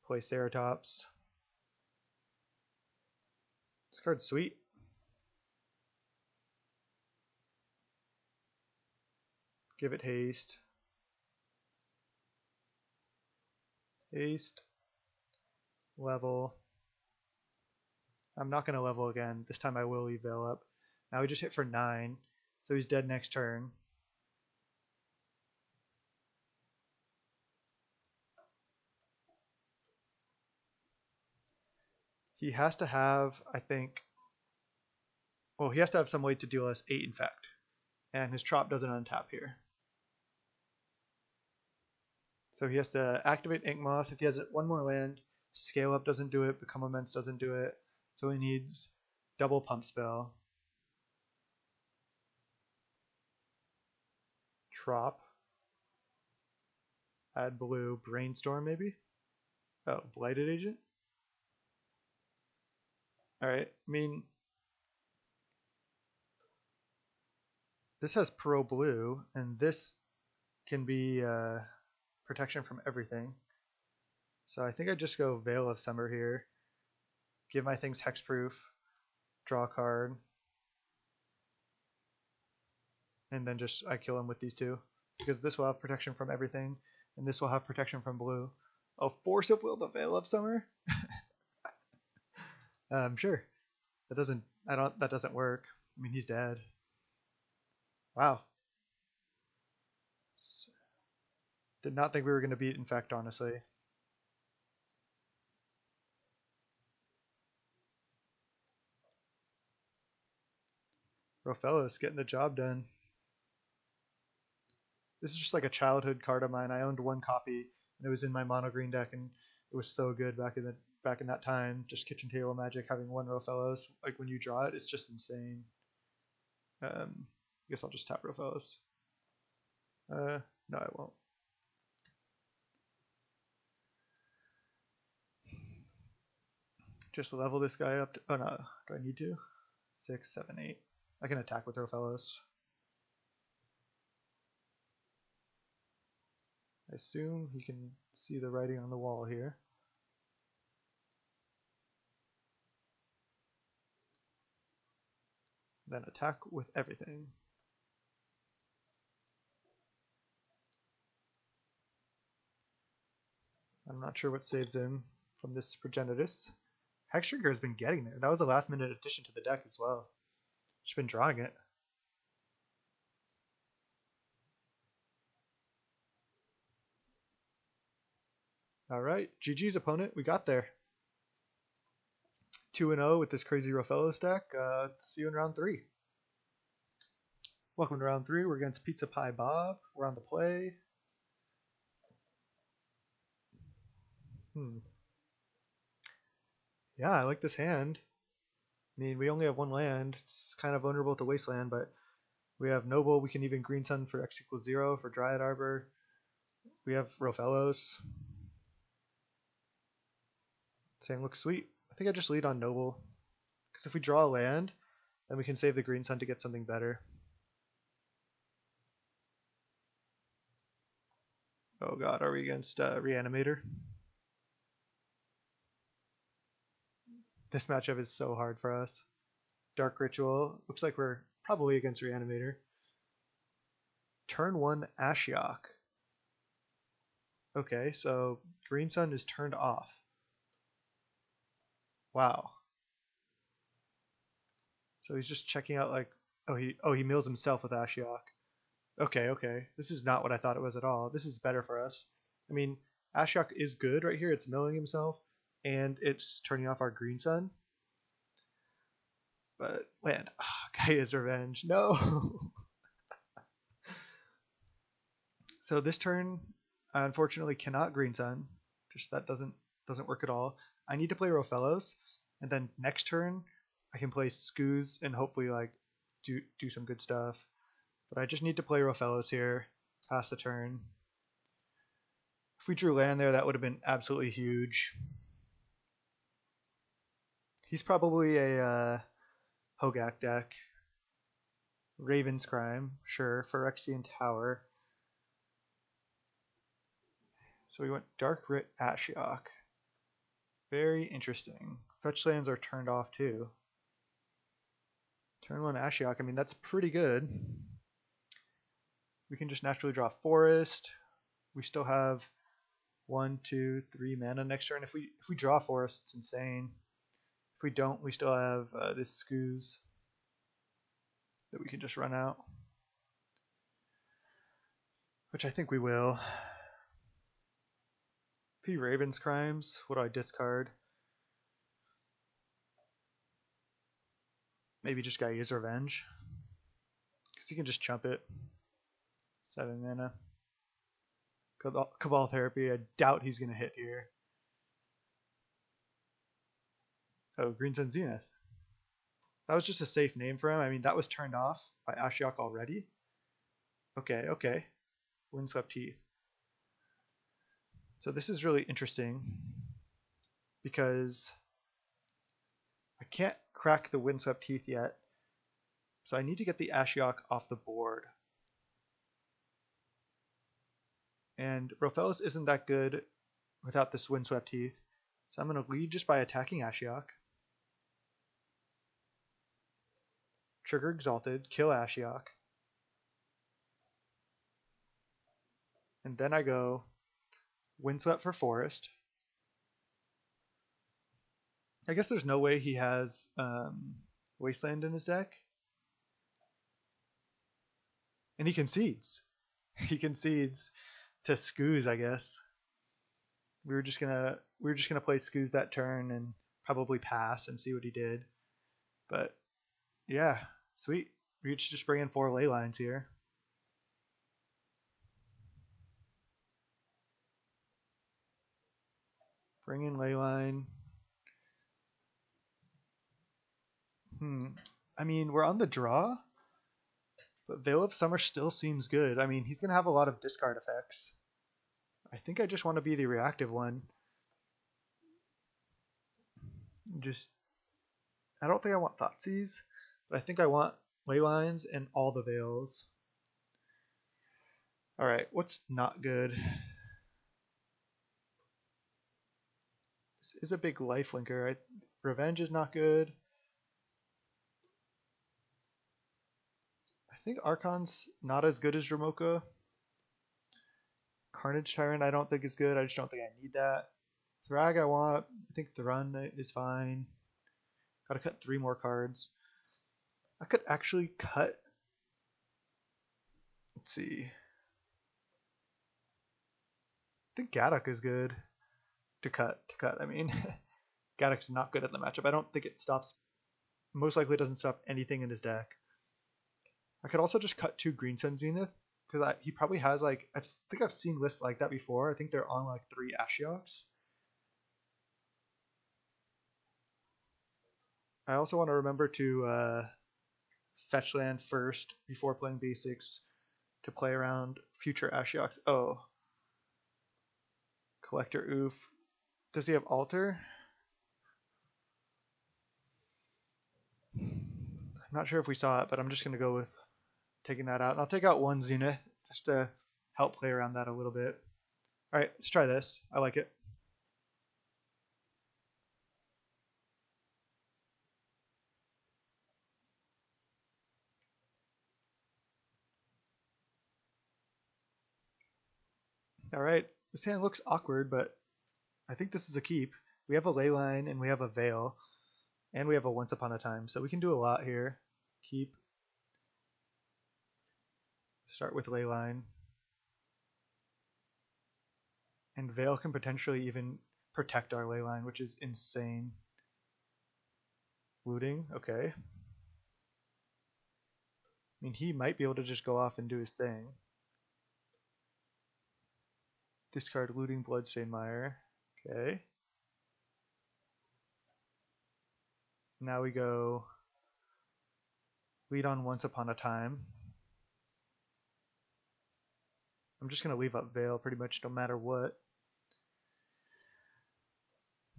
Play Ceretops. This card's sweet. Give it haste. Haste. Level. I'm not going to level again. This time I will leave Veil up. Now we just hit for 9. So he's dead next turn. He has to have, I think, well, he has to have some way to deal us 8 infect. And his Trop doesn't untap here. So he has to activate Inkmoth. If he has 1 more land, Scale Up doesn't do it, Become Immense doesn't do it. So he needs double Pump Spell. Trop. Add blue. Brainstorm maybe? Oh, Blighted Agent? Alright, I mean, this has pro blue, and this can be protection from everything. So I think I just go Veil of Summer here. Give my things hexproof, draw a card, and then just I kill him with these two. Because this will have protection from everything, and this will have protection from blue. Oh, Force of Will the Veil of Summer? Sure. That doesn't work. I mean, he's dead. Wow. Did not think we were going to beat Infect, honestly. Rofellos getting the job done. This is just like a childhood card of mine. I owned one copy, and it was in my mono green deck, and it was so good back in that time. Just kitchen table magic, having one Rofellos. Like when you draw it, it's just insane. I guess I'll just tap Rofellos. No, I won't. Just level this guy up. Oh no, do I need to? 6, 7, 8. I can attack with Rofellos. I assume he can see the writing on the wall here. Then attack with everything. I'm not sure what saves him from this Progenitus. Hexdrinker has been getting there. That was a last minute addition to the deck as well. Just been drawing it. Alright, GG's opponent, we got there. 2-0 with this crazy Rofellos deck. See you in round 3. Welcome to round 3. We're against Pizza Pie Bob. We're on the play. Yeah, I like this hand. I mean, we only have one land. It's kind of vulnerable to Wasteland, but we have Noble. We can even Green Sun for X = 0 for Dryad Arbor. We have Rofellos. Saying looks sweet. I think I just lead on Noble. Because if we draw a land, then we can save the Green Sun to get something better. Oh god, are we against Reanimator? This matchup is so hard for us. Dark Ritual. Looks like we're probably against Reanimator. Turn 1 Ashiok. Okay, so Green Sun is turned off. Wow. So he's just checking out like he mills himself with Ashiok. Okay. This is not what I thought it was at all. This is better for us. I mean, Ashiok is good right here. It's milling himself, and it's turning off our Green Sun. But land. Gaea's Revenge. No. So this turn, I unfortunately cannot Green Sun. Just that doesn't work at all. I need to play Rofellos, and then next turn I can play Scooze and hopefully like do some good stuff. But I just need to play Rofellos here, pass the turn. If we drew land there, that would have been absolutely huge. He's probably a Hogak deck. Raven's Crime, sure, Phyrexian Tower. So we went Dark Rit Ashiok. Very interesting. Fetch lands are turned off too. Turn 1 Ashiok, I mean that's pretty good. We can just naturally draw Forest. We still have 1, 2, 3 mana next turn. If we draw Forest, it's insane. If we don't, we still have this Scooze that we can just run out. Which I think we will. If he Raven's Crimes, what do I discard? Maybe just Gaea's Revenge. Because he can just chump it. 7 mana. Cabal Therapy, I doubt he's going to hit here. Oh, Green Sun Zenith. That was just a safe name for him. I mean, that was turned off by Ashiok already. Okay. Windswept Heath. So this is really interesting because I can't crack the Windswept Heath yet. So I need to get the Ashiok off the board. And Rofellos isn't that good without this Windswept Heath. So I'm going to lead just by attacking Ashiok. Trigger Exalted, kill Ashiok. And then I go Windswept for Forest. I guess there's no way he has Wasteland in his deck. And he concedes. He concedes to Scooze, I guess. We were just gonna play Scooze that turn and probably pass and see what he did. But yeah, sweet. We should just bring in 4 ley lines here. Bring in leyline. I mean, we're on the draw, but Veil of Summer still seems good. I mean, he's going to have a lot of discard effects. I think I just want to be the reactive one. I don't think I want Thoughtseize, but I think I want leylines and all the Veils. Alright, what's not good? This is a big lifelinker. Revenge is not good. I think Archon's not as good as Dromoka. Carnage Tyrant I don't think is good. I just don't think I need that. Thrag I want. I think Thrun is fine. Gotta cut 3 more cards. I could actually cut. Let's see. I think Gaddock is good to cut. I mean, Gaddock's not good at the matchup. I don't think it stops. Most likely, it doesn't stop anything in his deck. I could also just cut 2 Green Sun Zenith because he probably has like I think I've seen lists like that before. I think they're on like 3 Ashioks. I also want to remember to fetch land first before playing basics to play around future Ashioks. Oh. Collector Ouphe. Does he have Altar? I'm not sure if we saw it, but I'm just going to go with taking that out. And I'll take out 1 Zenith just to help play around that a little bit. Alright, let's try this. I like it. Alright, this hand looks awkward, but I think this is a keep. We have a leyline and we have a veil. And we have a Once Upon a Time, so we can do a lot here. Keep. Start with leyline. And veil can potentially even protect our leyline, which is insane. Looting, okay. I mean, he might be able to just go off and do his thing. Discard Looting Bloodstained Mire. Okay. Now we go lead on Once Upon a Time. I'm just going to leave up Veil pretty much no matter what.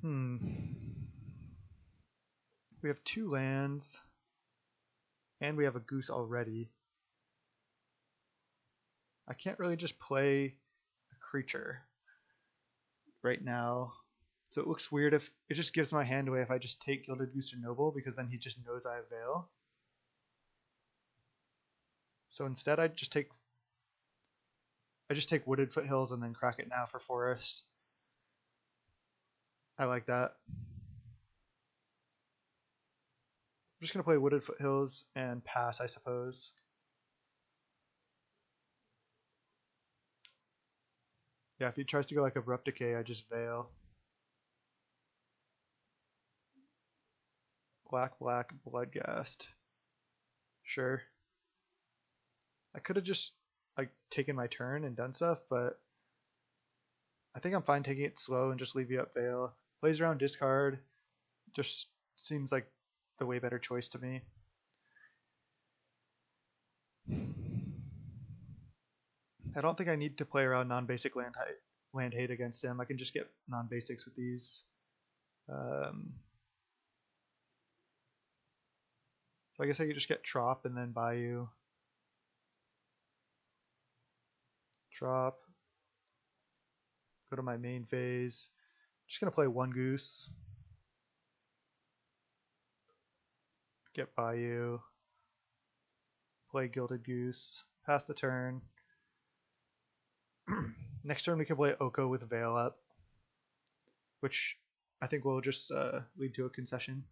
We have 2 lands. And we have a Goose already. I can't really just play a creature right now. So it looks weird if it just gives my hand away if I just take Gilded Goose or Noble, because then he just knows I have Veil. So instead I just take Wooded Foothills and then crack it now for Forest. I like that. I'm just gonna play Wooded Foothills and pass, I suppose. Yeah, if he tries to go like Abrupt Decay, I just Veil. Black, Bloodghast. Sure. I could have just like taken my turn and done stuff, but I think I'm fine taking it slow and just leave you up Veil. Plays around discard. Just seems like the way better choice to me. I don't think I need to play around non-basic land hate against him. I can just get non-basics with these. So I guess I could just get Trop and then Bayou. Trop. Go to my main phase. Just gonna play one goose. Get Bayou. Play Gilded Goose. Pass the turn. Next turn we can play Oko with Veil up, which I think will just lead to a concession.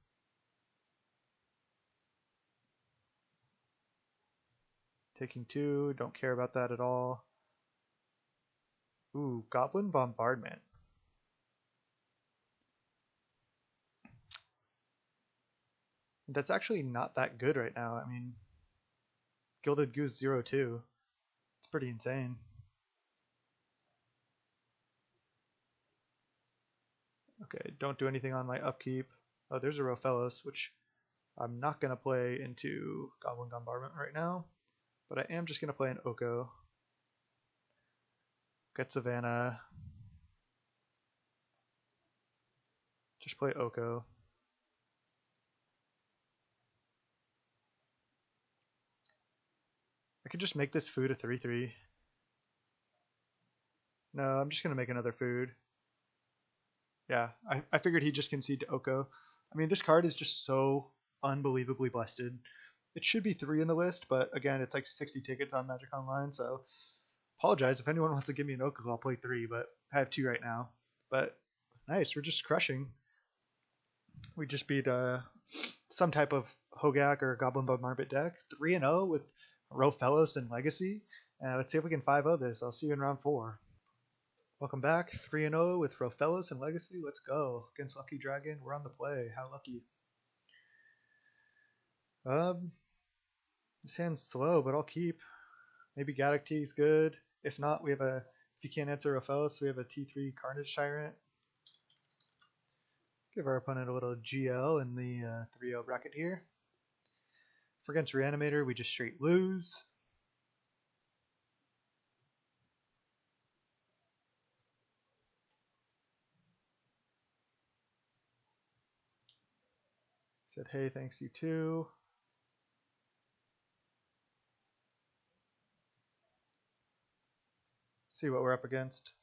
Taking 2, don't care about that at all. Ooh, Goblin Bombardment. That's actually not that good right now. I mean, Gilded Goose 0-2. It's pretty insane. Okay, don't do anything on my upkeep. Oh, there's a Rofellos, which I'm not going to play into Goblin Bombardment right now, but I am just going to play an Oko. Get Savannah. Just play Oko. I could just make this food a 3-3. No, I'm just going to make another food. Yeah, I figured he'd just concede to Oko. I mean, this card is just so unbelievably busted. It should be 3 in the list, but again, it's like 60 tickets on Magic Online, so apologize. If anyone wants to give me an Oko, I'll play 3, but I have 2 right now. But nice, we're just crushing. We just beat some type of Hogak or Goblin Bombardment deck. 3-0 with Rofellos and Legacy. Let's see if we can 5-0 this. I'll see you in round 4. Welcome back, 3-0 with Rofellos and Legacy. Let's go. Against Lucky Dragon, we're on the play. How lucky. This hand's slow, but I'll keep. Maybe Gaddock Teeg's good. If not, we have a, if you can't answer Rofellos, we have a T3 Carnage Tyrant. Give our opponent a little GL in the 3-0 bracket here. For against Reanimator, we just straight lose. Said, hey, thanks you too. See what we're up against.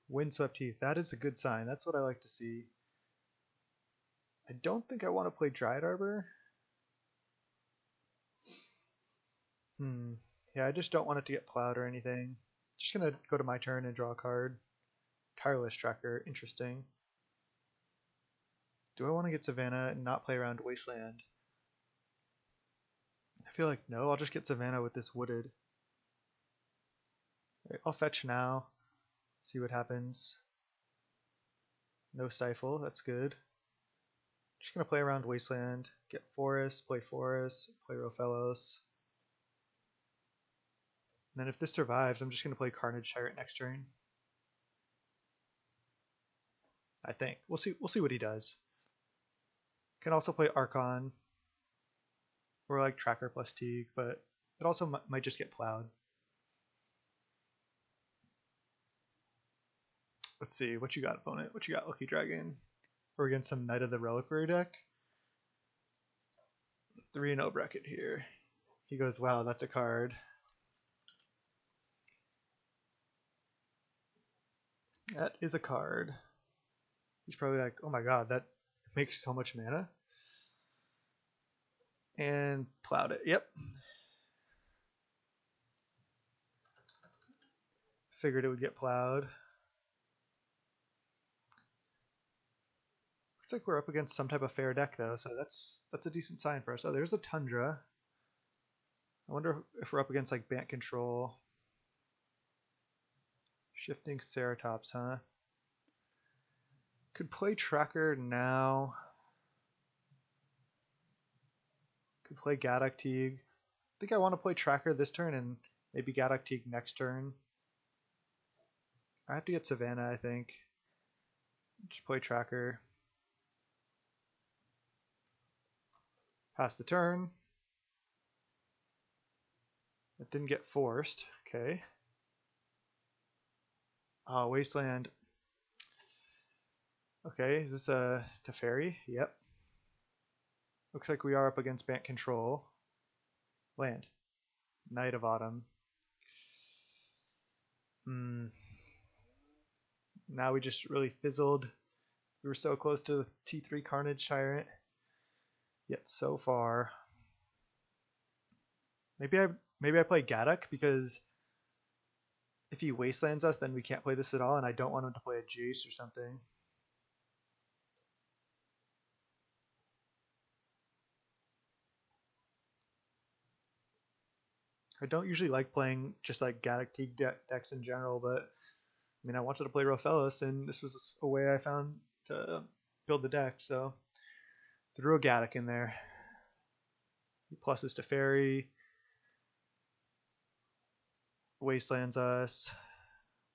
Windswept Heath. That is a good sign. That's what I like to see. I don't think I want to play Dryad Arbor. Yeah, I just don't want it to get plowed or anything. Just going to go to my turn and draw a card. Tireless Tracker. Interesting. Do I want to get Savannah and not play around Wasteland? I feel like no. I'll just get Savannah with this Wooded. Right, I'll fetch now. See what happens. No Stifle. That's good. Just going to play around Wasteland. Get Forest. Play Rofellos. And then if this survives, I'm just going to play Carnage Tyrant next turn. I think. We'll see what he does. Can also play Archon. Or like Tracker plus Teeg, but it also might just get plowed. Let's see. What you got, opponent? What you got, Lucky Dragon? We're against some Knight of the Reliquary deck. 3-0 bracket here. He goes, wow, that's a card. That is a card. He's probably like, oh my god, that makes so much mana. And plowed it. Yep. Figured it would get plowed. Looks like we're up against some type of fair deck though, so that's a decent sign for us. Oh, there's a Tundra. I wonder if we're up against like Bant Control. Shifting Ceretops, huh? Could play Tracker now. Could play Gaddock Teeg. I think I want to play Tracker this turn and maybe Gaddock Teeg next turn. I have to get Savannah, I think. Just play Tracker. Pass the turn. It didn't get forced. Okay. Wasteland. Okay, is this a Teferi? Yep. Looks like we are up against Bant Control. Land. Night of Autumn. Now we just really fizzled. We were so close to the T3 Carnage Tyrant, yet so far. Maybe I play Gaddock, because if he wastelands us, then we can't play this at all, and I don't want him to play a Jace or something. I don't usually like playing just like Gaddock Teeg decks in general, but I mean, I wanted to play Rofellos, and this was a way I found to build the deck, so threw a Gaddock in there. He pluses to Fairy, wastelands us,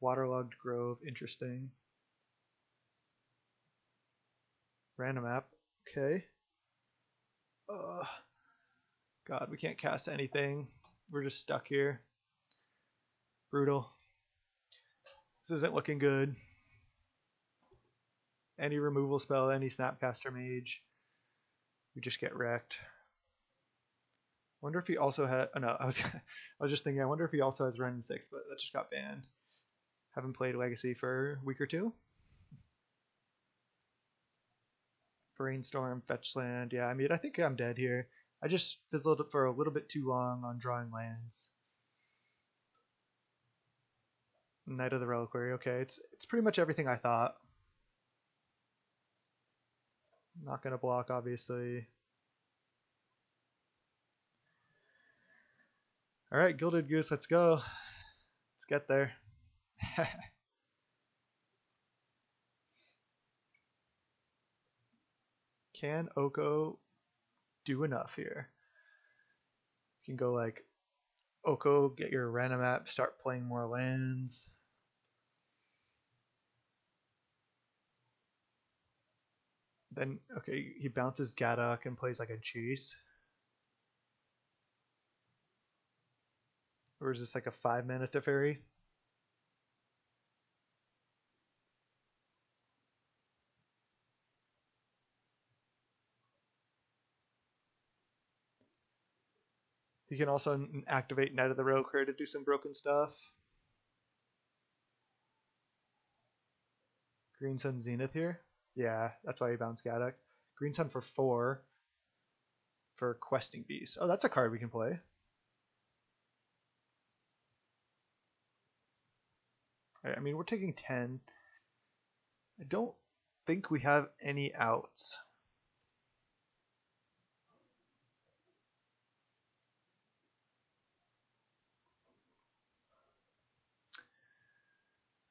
Waterlogged Grove, interesting. Random app, okay. God, we can't cast anything. We're just stuck here. Brutal. This isn't looking good. Any removal spell, any Snapcaster Mage, we just get wrecked. Wonder if he also had. Oh no, I was just thinking. I wonder if he also has Ren 6, but that just got banned. Haven't played Legacy for a week or two. Brainstorm, Fetch Land. Yeah, I mean, I think I'm dead here. I just fizzled for a little bit too long on drawing lands. Knight of the Reliquary. Okay, it's pretty much everything I thought. Not gonna block, obviously. All right, Gilded Goose, let's go. Let's get there. Can Oko do enough here? You can go like Oko, get your random app, start playing more lands. Then, okay, he bounces Gaddock and plays like a Chase. Or is this like a 5-mana Teferi? He can also activate Knight of the Reliquary to do some broken stuff. Green Sun Zenith here? Yeah, that's why he bounced Gaddock. Green Sun for 4 for Questing Beast. Oh, that's a card we can play. I mean, we're taking 10. I don't think we have any outs.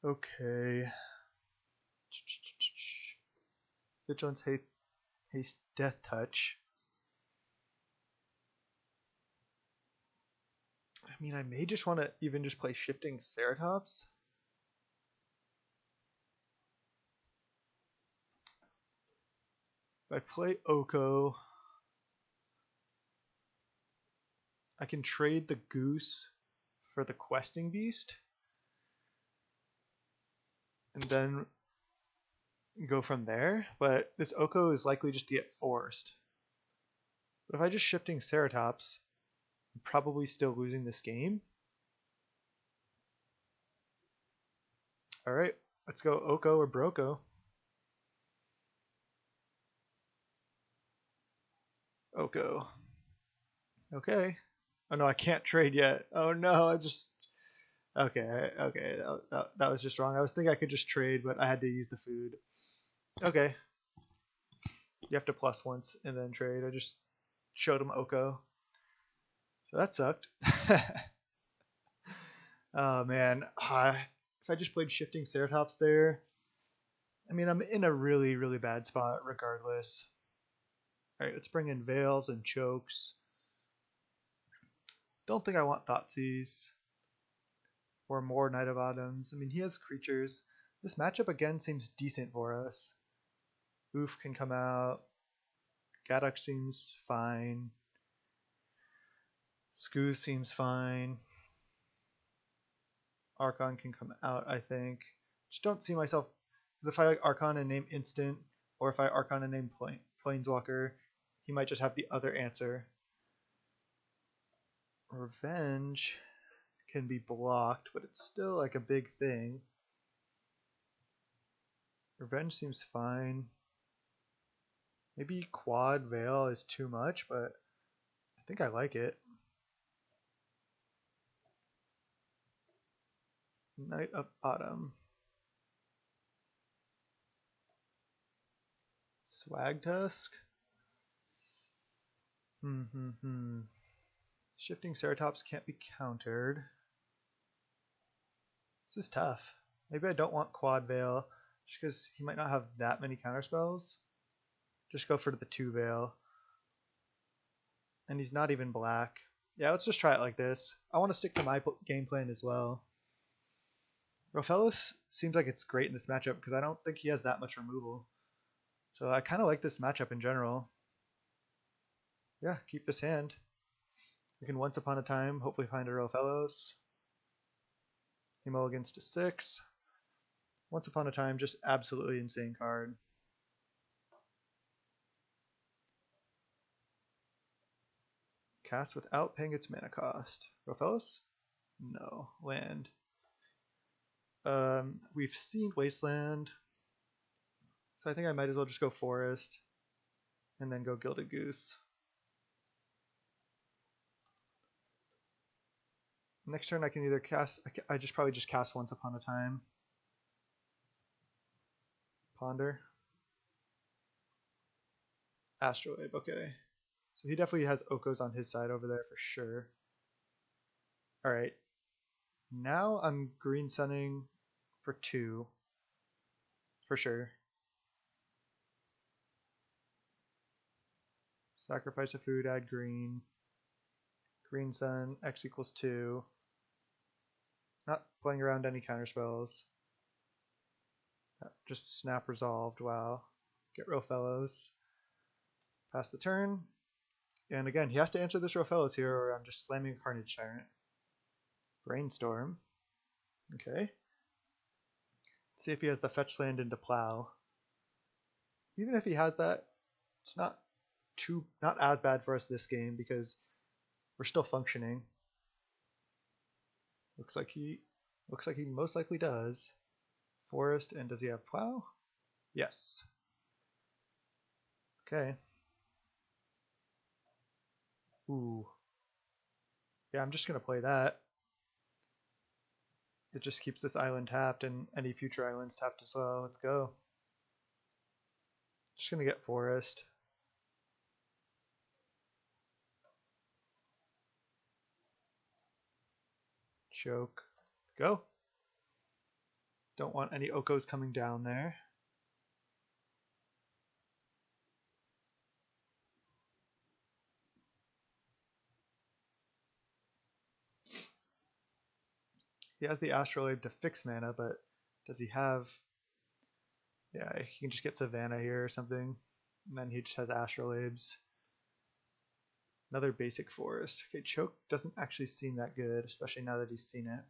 Okay. Vigilance, Haste, Death Touch. I mean, I may just want to even just play Shifting Ceretops. If I play Oko, I can trade the Goose for the Questing Beast. And then go from there. But this Oko is likely just to get forced. But if I just Shifting Ceratops, I'm probably still losing this game. Alright, let's go Oko or Broko. Oko. Okay. Oh no, I can't trade yet. Oh no, I just... Okay, that was just wrong. I was thinking I could just trade, but I had to use the food. Okay. You have to plus once and then trade. I just showed him Oko. So that sucked. Oh man. If I just played Shifting Ceratops there, I mean, I'm in a really, really bad spot regardless. Alright, let's bring in Veils and Chokes. Don't think I want Thoughtseize. Or more Knight of Autumns. I mean, he has creatures. This matchup again seems decent for us. Ouphe can come out. Gaddock seems fine. Skoo seems fine. Archon can come out, I think. Just don't see myself... Because if I Archon and name Instant, or if I Archon and name Planeswalker, he might just have the other answer. Revenge can be blocked, but it's still like a big thing. Revenge seems fine. Maybe Quad Veil is too much, but I think I like it. Knight of Autumn. Thragtusk. Shifting Ceretops can't be countered. This is tough. Maybe I don't want Quad Veil, just because he might not have that many counterspells. Just go for the 2 Veil. And he's not even black. Yeah, let's just try it like this. I want to stick to my game plan as well. Rofellos seems like it's great in this matchup because I don't think he has that much removal. So I kind of like this matchup in general. Yeah, keep this hand. We can Once Upon a Time hopefully find a Rofellos. He mulligans to 6. Once Upon a Time, just absolutely insane card. Cast without paying its mana cost. Rofellos? No. Land. We've seen Wasteland, so I think I might as well just go Forest and then go Gilded Goose. Next turn I can either cast, I just probably just cast Once Upon a Time. Ponder. Astrolabe, okay. So he definitely has Okos on his side over there for sure. Alright. Now I'm green sunning for 2. For sure. Sacrifice a food, add green. Green sun, X equals 2. Not playing around any counterspells. Just snap resolved, wow. Get Rofellos. Pass the turn. And again, he has to answer this Rofellos here or I'm just slamming a Carnage Tyrant. Brainstorm. Okay. See if he has the fetch land into Plow. Even if he has that, it's not as bad for us this game because we're still functioning. Looks like he most likely does. Forest, and does he have Plow? Yes. Okay. Ooh. Yeah, I'm just gonna play that. It just keeps this island tapped and any future islands tapped as well. Let's go. Just gonna get Forest. Choke. Go. Don't want any Okos coming down there. He has the Astrolabe to fix mana, but does he have... Yeah, he can just get Savannah here or something. And then he just has Astrolabes. Another basic Forest. Okay, Choke doesn't actually seem that good, especially now that he's seen it.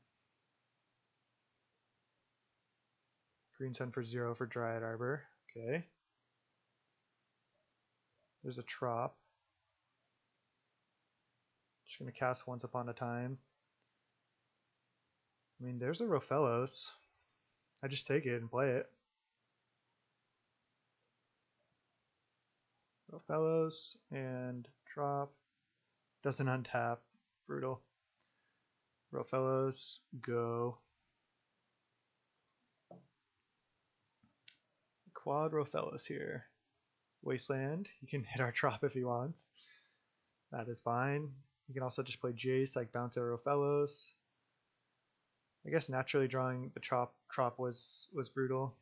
Green Sun for 0 for Dryad Arbor. Okay. There's a Trop. Just going to cast Once Upon a Time. I mean, there's a Rofellos. I just take it and play it. Rofellos and Trop. Doesn't untap. Brutal. Rofellos, go. Quad Rofellos here. Wasteland. He can hit our Trop if he wants. That is fine. You can also just play Jace, like bounce our Rofellos. I guess naturally drawing the Trop was brutal.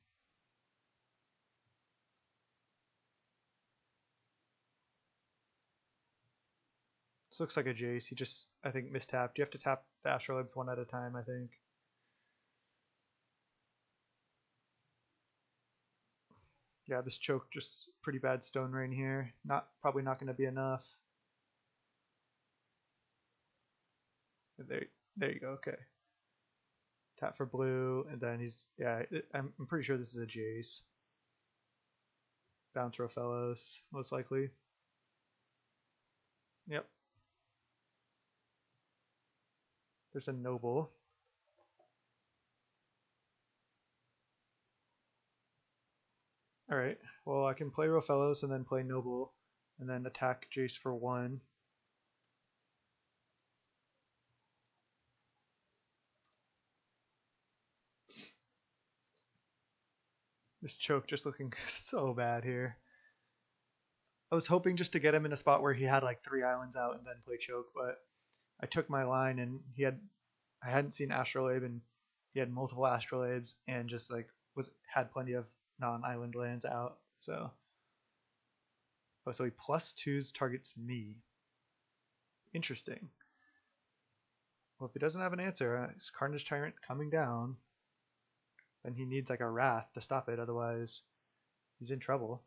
This looks like a Jace. He just, I think, mistapped. You have to tap the Astrolabes one at a time, I think. Yeah, this Choke just pretty bad Stone Rain here. Probably not going to be enough. There you go. Okay. Tap for blue, and then he's I'm pretty sure this is a Jace. Bounce Rofellos, most likely. Yep. There's a Noble. Alright, well I can play Rofellos and then play Noble, and then attack Jace for 1. This choke just looking so bad here. I was hoping just to get him in a spot where he had like 3 islands out and then play choke, but I took my line and I hadn't seen Astrolabe, and he had multiple Astrolabes and just like had plenty of non-island lands out. So he +2s targets me. Interesting. Well, if he doesn't have an answer, is Carnage Tyrant coming down? Then he needs like a Wrath to stop it, otherwise he's in trouble.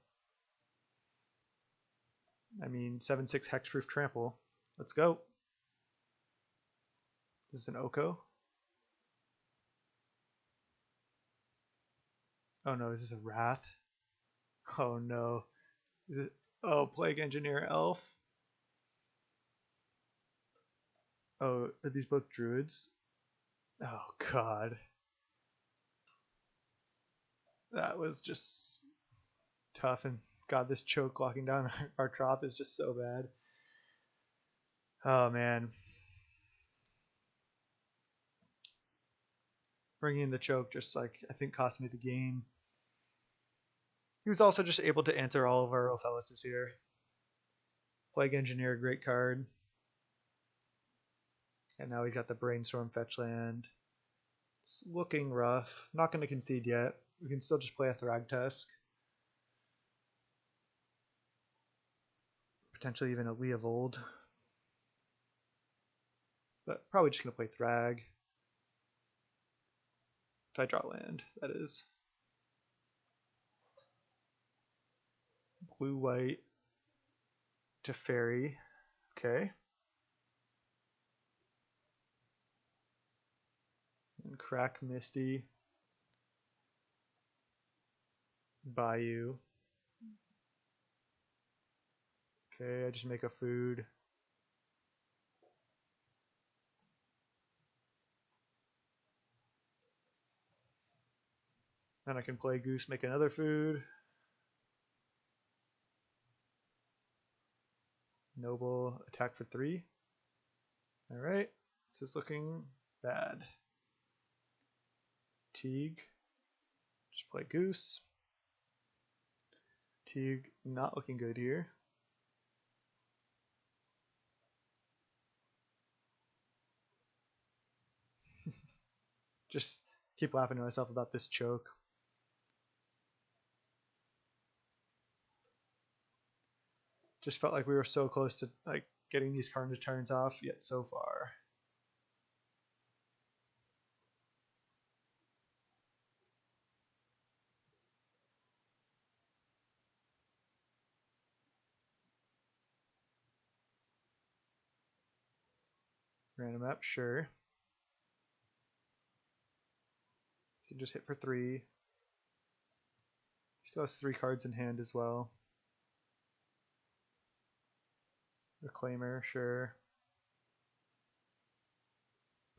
I mean, 7/6 Hexproof Trample. Let's go. This is an Oko. Oh no, is this a Wrath? Oh no. Oh, Plague Engineer Elf. Oh, are these both druids? Oh god. That was just tough, and god, this choke locking down our trop is just so bad. Oh man. Bringing in the choke just like I think cost me the game. He was also just able to answer all of our Rofellos here. Plague Engineer, great card. And now he's got the Brainstorm fetch land. It's looking rough. Not going to concede yet. We can still just play a Thragtusk. Potentially even a Leovold. But probably just going to play Thrag. If I draw land, that is. Blue-white to Fairy. Okay. And Crack Misty. Bayou. Okay, I just make a food. Then I can play Goose, make another food. Noble, attack for 3. Alright, this is looking bad. Teeg, just play Goose. Teeg, not looking good here. Just keep laughing to myself about this choke. Just felt like we were so close to like getting these Carnage Tyrants off, yet so far. Random map, sure. Can just hit for 3. Still has 3 cards in hand as well. Reclaimer, sure.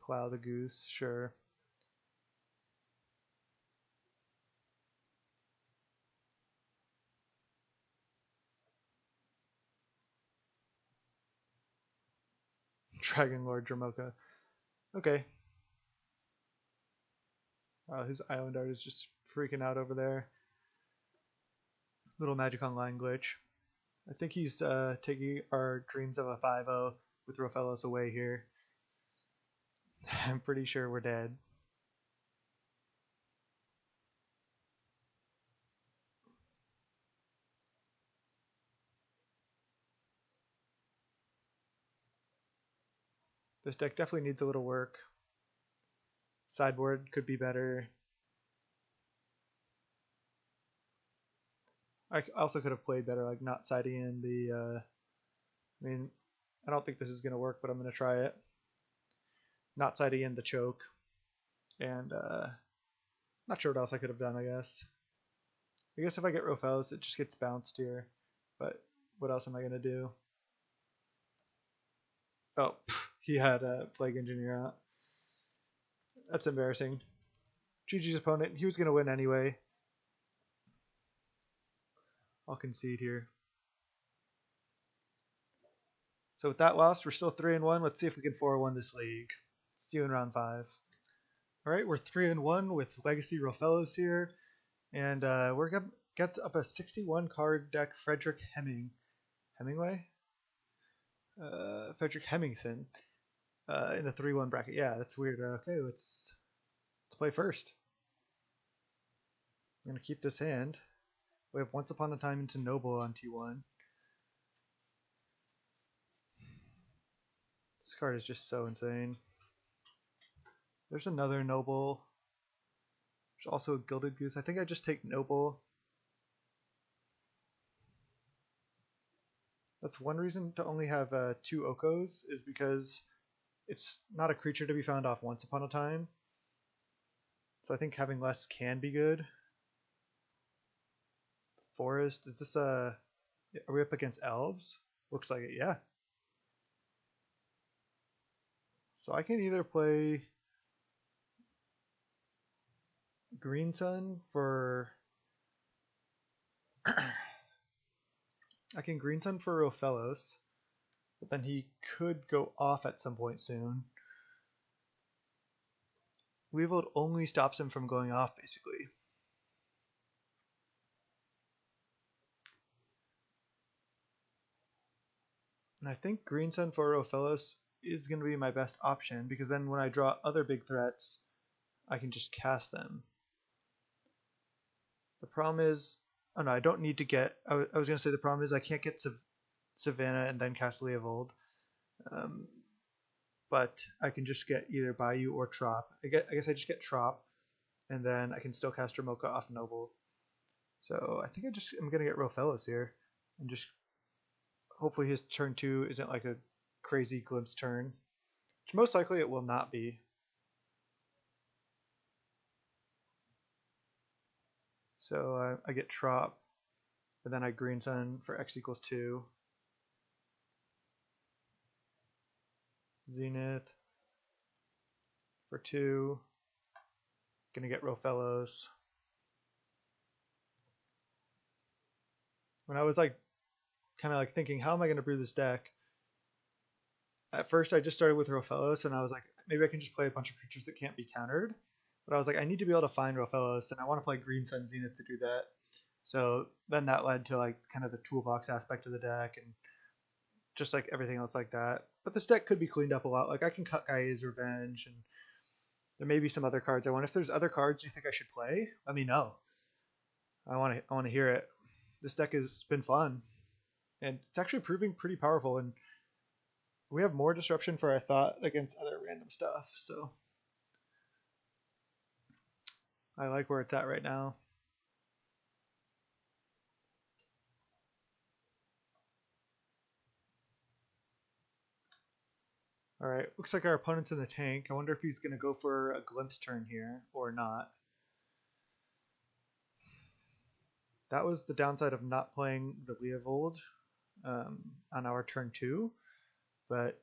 Plow the Goose, sure. Dragonlord Dromoka. Okay. Wow, his island art is just freaking out over there. Little Magic Online glitch. I think he's taking our dreams of a 5-0 with Rofellos away here. I'm pretty sure we're dead. This deck definitely needs a little work. Sideboard could be better. I also could have played better, like not siding in the, I mean, I don't think this is going to work, but I'm going to try it. Not siding in the choke. And, not sure what else I could have done, I guess. I guess if I get Rofellos, it just gets bounced here. But what else am I going to do? Oh, he had a Plague Engineer out. That's embarrassing. GG's opponent, he was going to win anyway. I'll concede here. So with that loss, we're still 3-1. Let's see if we can 4-1 this league. Let's do in round 5. All right, we're 3-1 with Legacy Rofellos here, and we're gets up a 61 card deck. Frederick Hemingway, Frederick Hemmingson, in the 3-1 bracket. Yeah, that's weird. Okay, let's play first. I'm gonna keep this hand. We have Once Upon a Time into Noble on T1. This card is just so insane. There's another Noble. There's also a Gilded Goose. I think I just take Noble. That's one reason to only have 2 Okos, is because it's not a creature to be found off Once Upon a Time. So I think having less can be good. Forest, is this are we up against elves? Looks like it, yeah. So I can either play Green Sun for I can Green Sun for Rofellos, but then he could go off at some point soon. Leovold only stops him from going off, basically. And I think Green Sun for Rofellos is going to be my best option, because then when I draw other big threats, I can just cast them. The problem is, oh no, I don't need to get, I was going to say the problem is I can't get Savannah and then cast Leovold. But I can just get either Bayou or Trop. I guess I just get Trop, and then I can still cast Dromoka off Noble. So I think I'm going to get Rofellos here, and just hopefully his turn 2 isn't like a crazy glimpse turn, which most likely it will not be. So I get Trop, and then I Green Sun for X equals 2. Zenith for 2. Gonna get Rofellos. When I was like kind of like thinking, how am I gonna brew this deck? At first I just started with Rofellos, and I was like, maybe I can just play a bunch of creatures that can't be countered. But I was like, I need to be able to find Rofellos, and I want to play Green Sun Zenith to do that. So then that led to like kind of the toolbox aspect of the deck, and just like everything else like that. But this deck could be cleaned up a lot. Like I can cut Gaea's Revenge, and there may be some other cards I want. If there's other cards you think I should play, let me know. I want to hear it. This deck has been fun, and it's actually proving pretty powerful. And we have more disruption for I thought against other random stuff. So I like where it's at right now. Alright, looks like our opponent's in the tank. I wonder if he's going to go for a glimpse turn here or not. That was the downside of not playing the Leovold on our turn 2. But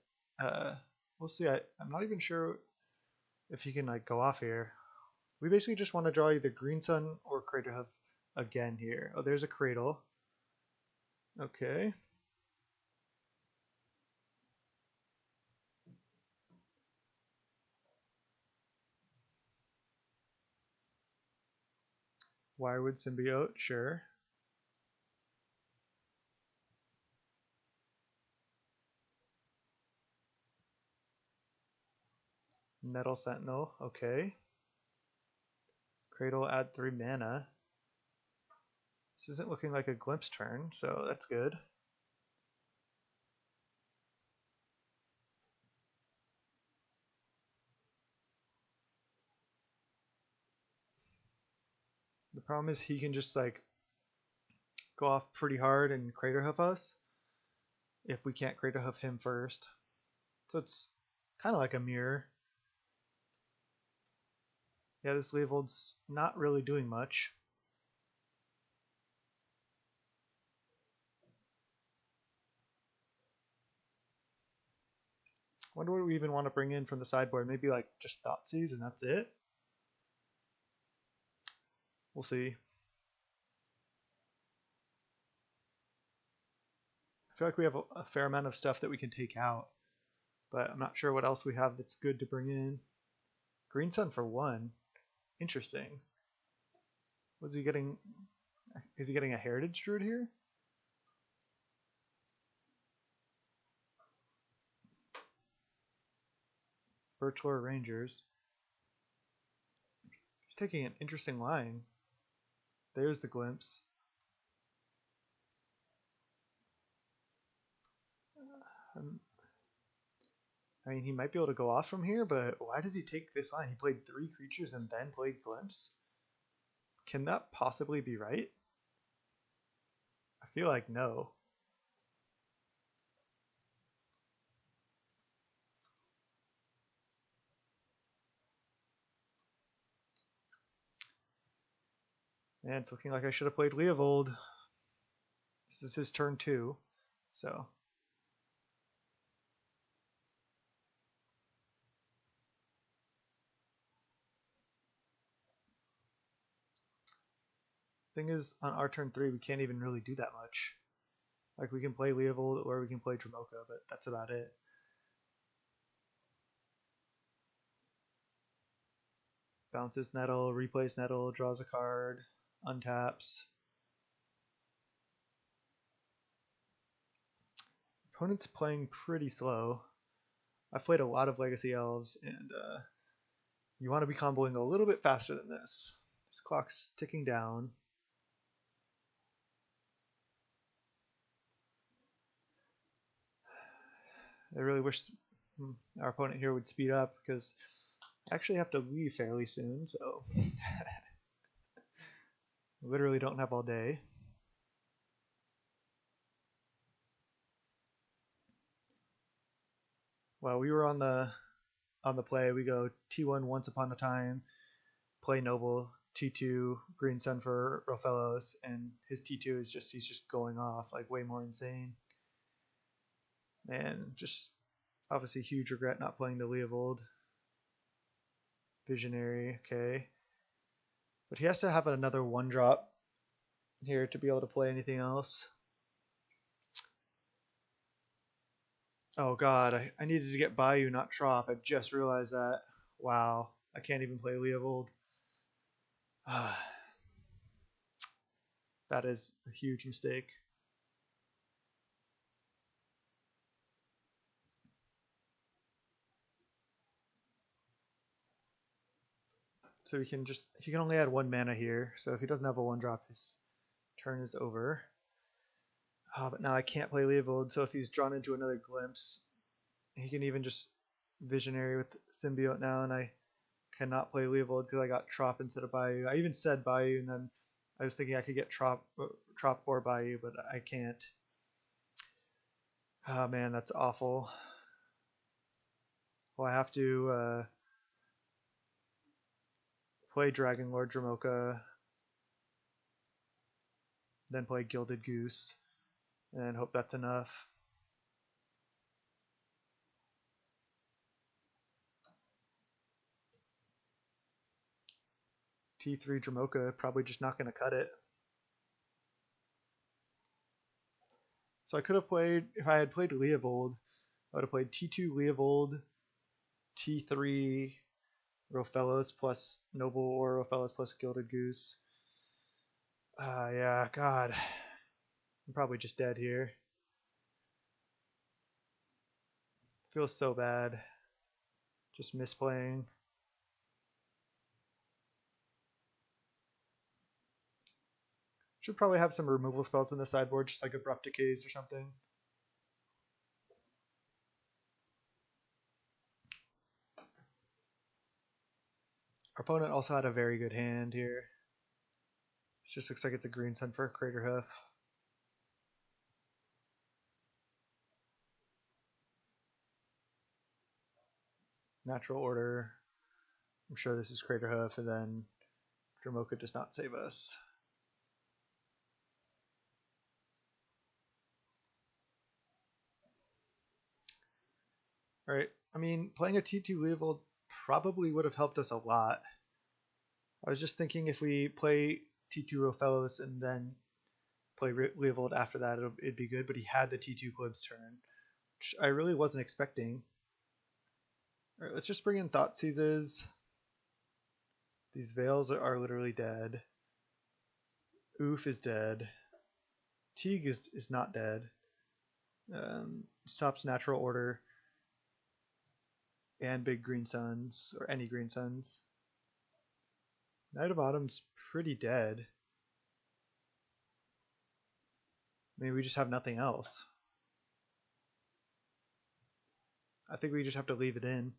we'll see. I'm not even sure if he can like go off here. We basically just want to draw either Green Sun or Craterhoof again here. Oh, there's a Cradle. Okay. Wirewood Symbiote, sure. Nettle Sentinel, okay. Cradle, add 3 mana. This isn't looking like a glimpse turn, so that's good. The problem is he can just like go off pretty hard and Craterhoof us if we can't Craterhoof him first. So it's kind of like a mirror. Yeah, this Leovold's not really doing much. Wonder what we even want to bring in from the sideboard. Maybe like just Thoughtseize and that's it? We'll see. I feel like we have a fair amount of stuff that we can take out, but I'm not sure what else we have that's good to bring in. Green Sun for 1. Interesting. Was he getting... Is he getting a Heritage Druid here? Birchlore Rangers. He's taking an interesting line. There's the glimpse. I mean, he might be able to go off from here, but why did he take this line? He played 3 creatures and then played glimpse? Can that possibly be right? I feel like no. Man, it's looking like I should have played Leovold. This is his turn 2, so... Thing is, on our turn 3, we can't even really do that much. Like, we can play Leovold or we can play Dromoka, but that's about it. Bounces Nettle, replays Nettle, draws a card, untaps. Opponent's playing pretty slow. I've played a lot of Legacy Elves, and you want to be comboing a little bit faster than this. This clock's ticking down. I really wish our opponent here would speed up, because I actually have to leave fairly soon, so literally don't have all day. Well, we were on the play. We go T1 Once Upon a Time, play Noble, T2 Green Sun for Rofellos, and his T2 is just, he's just going off, like way more insane. And just obviously huge regret not playing the Leovold. Visionary, okay. But he has to have another 1-drop here to be able to play anything else. Oh god, I needed to get Bayou, not Trop. I just realized that. Wow, I can't even play Leovold. That is a huge mistake. So he can only add 1 mana here. So if he doesn't have a 1-drop, his turn is over. But now I can't play Leovold, so if he's drawn into another Glimpse, he can even just Visionary with Symbiote now, and I cannot play Leovold because I got Trop instead of Bayou. I even said Bayou, and then I was thinking I could get Trop or Bayou, but I can't. Oh man, that's awful. Well, I have to play Dragonlord Dromoka, then play Gilded Goose, and hope that's enough. T3 Dromoka, probably just not going to cut it. So I could have played, if I had played Leovold, I would have played T2 Leovold, T3 Rofellos plus Noble or Rofellos plus Gilded Goose. Yeah, God. I'm probably just dead here. Feels so bad. Just misplaying. Should probably have some removal spells in the sideboard, just like Abrupt Decays or something. Our opponent also had a very good hand here. It just looks like it's a green sun for a Craterhoof. Natural order. I'm sure this is Craterhoof, and then Dromoka does not save us. Alright, I mean, playing a T2 Leovold probably would have helped us a lot. I was just thinking if we play T2 Rofellos and then play Leovold after that, it'd be good, but he had the T2 Glib's turn, which I really wasn't expecting. Alright, let's just bring in Thoughtseizes. These Veils are literally dead. Ouphe is dead. Teeg is not dead. Stops Natural Order and Big Green Suns, or any Green Suns. Knight of Autumn's pretty dead. I mean, we just have nothing else. I think we just have to leave it in.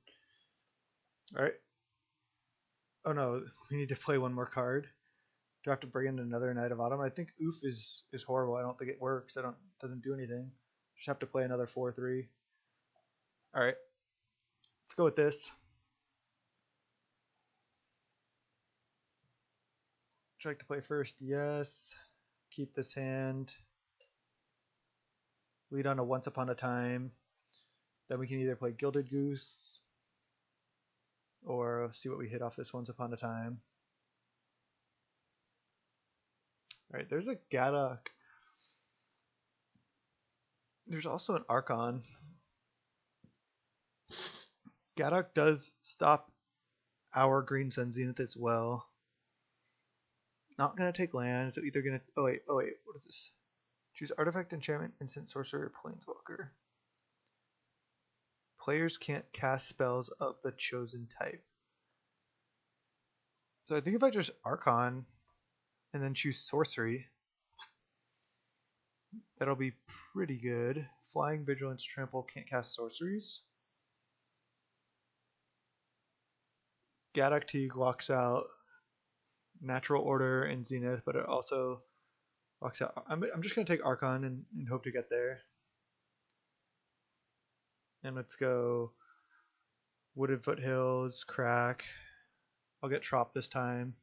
Alright. Oh no, we need to play one more card. Do I have to bring in another Knight of Autumn? I think Ouphe is horrible. I don't think it works. Doesn't do anything. Just have to play another 4/3. Alright. Let's go with this. Would you like to play first? Yes. Keep this hand. Lead on a Once Upon a Time. Then we can either play Gilded Goose or see what we hit off this Once Upon a Time. Alright, there's a Gaddock. There's also an Archon. Gaddock does stop our Green Sun Zenith as well. Not gonna take land, so either gonna. Oh wait, what is this? Choose Artifact, Enchantment, Instant, Sorcerer, Planeswalker. Players can't cast spells of the chosen type. So I think if I just Archon and then choose Sorcery, that'll be pretty good. Flying, Vigilance, Trample, can't cast sorceries. Gaddock Teeg locks out Natural Order and Zenith, but it also locks out. I'm just going to take Archon and hope to get there. And let's go Wooded Foothills, crack. I'll get Trop this time.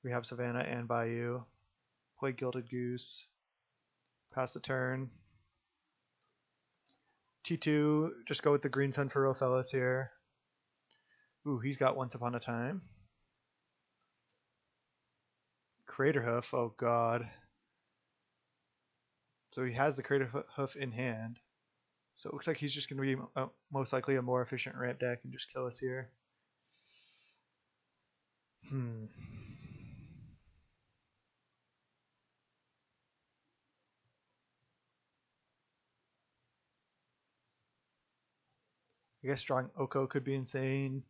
We have Savannah and Bayou. Play Gilded Goose. Pass the turn. T2, just go with the Green Sun for Rofellos here. Ooh, he's got Once Upon a Time. Craterhoof, oh god. So he has the Craterhoof in hand. So it looks like he's just going to be most likely a more efficient ramp deck and just kill us here. I guess drawing Oko could be insane.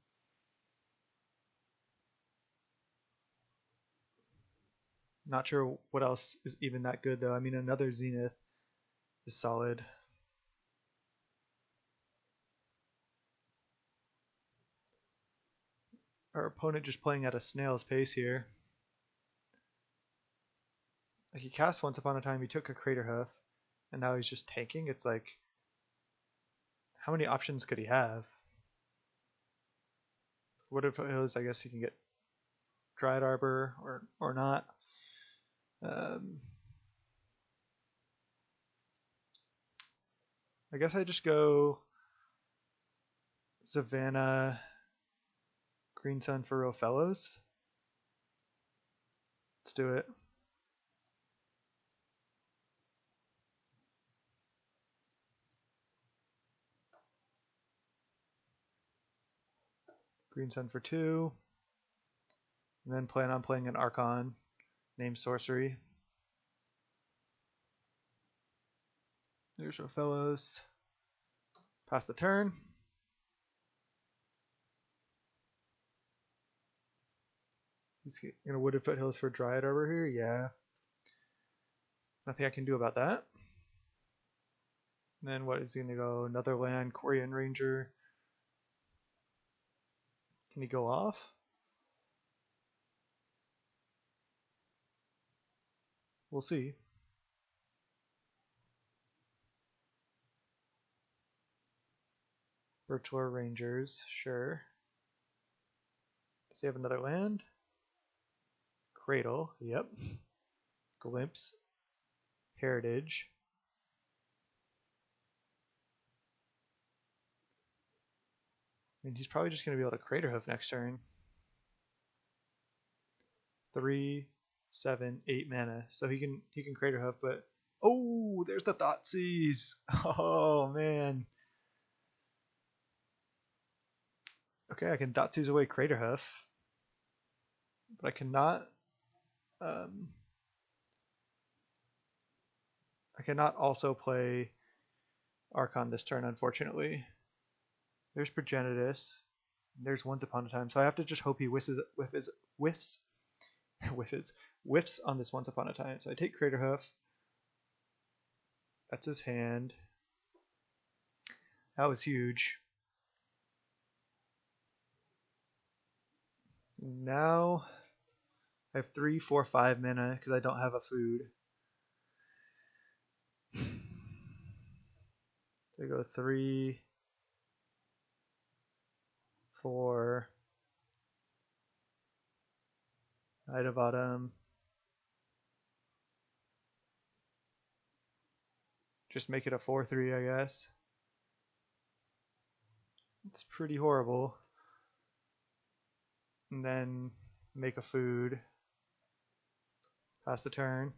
Not sure what else is even that good though. I mean, another Zenith is solid. Our opponent just playing at a snail's pace here. Like he cast Once Upon a Time, he took a Craterhoof, and now he's just tanking. It's like, how many options could he have? Wooded Foothills, I guess he can get Dryad Arbor or not. I guess I just go Savannah, Green Sun for Rofellos. Let's do it. Green Sun for 2. And then plan on playing an Archon named Sorcery. There's Rofellos. Pass the turn. He's going to Wooded Foothills for Dryad Arbor here. Yeah. Nothing I can do about that. And then what is he going to go? Another land, Quarian Ranger. Can he go off? We'll see. Virtual Rangers, sure. Does he have another land? Cradle, yep. Glimpse. Heritage. mean, he's probably just going to be able to Craterhoof next turn. 3, 7, 8 mana. So he can Craterhoof, but oh, there's the Thoughtseize. Oh man. Okay, I can Thoughtseize away Craterhoof, but I cannot. I cannot also play Archon this turn, unfortunately. There's Progenitus. There's Once Upon a Time. So I have to just hope he whiffs on this Once Upon a Time. So I take Craterhoof. That's his hand. That was huge. Now I have 3, 4, 5 mana because I don't have a food. So I go 3, 4, Knight of Autumn. Just make it a 4/3, I guess. It's pretty horrible. And then make a food. Pass the turn.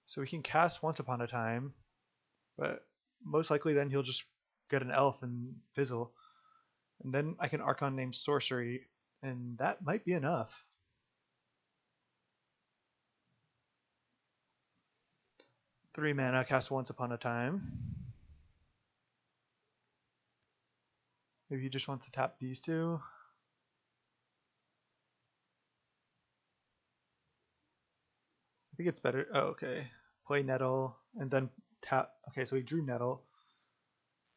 So we can cast Once Upon a Time, but most likely then he'll just get an elf and fizzle. And then I can Archon name Sorcery, and that might be enough. Three mana, cast Once Upon a Time. Maybe he just wants to tap these two. I think it's better. Oh, okay. Play Nettle and then tap. Okay, so he drew Nettle.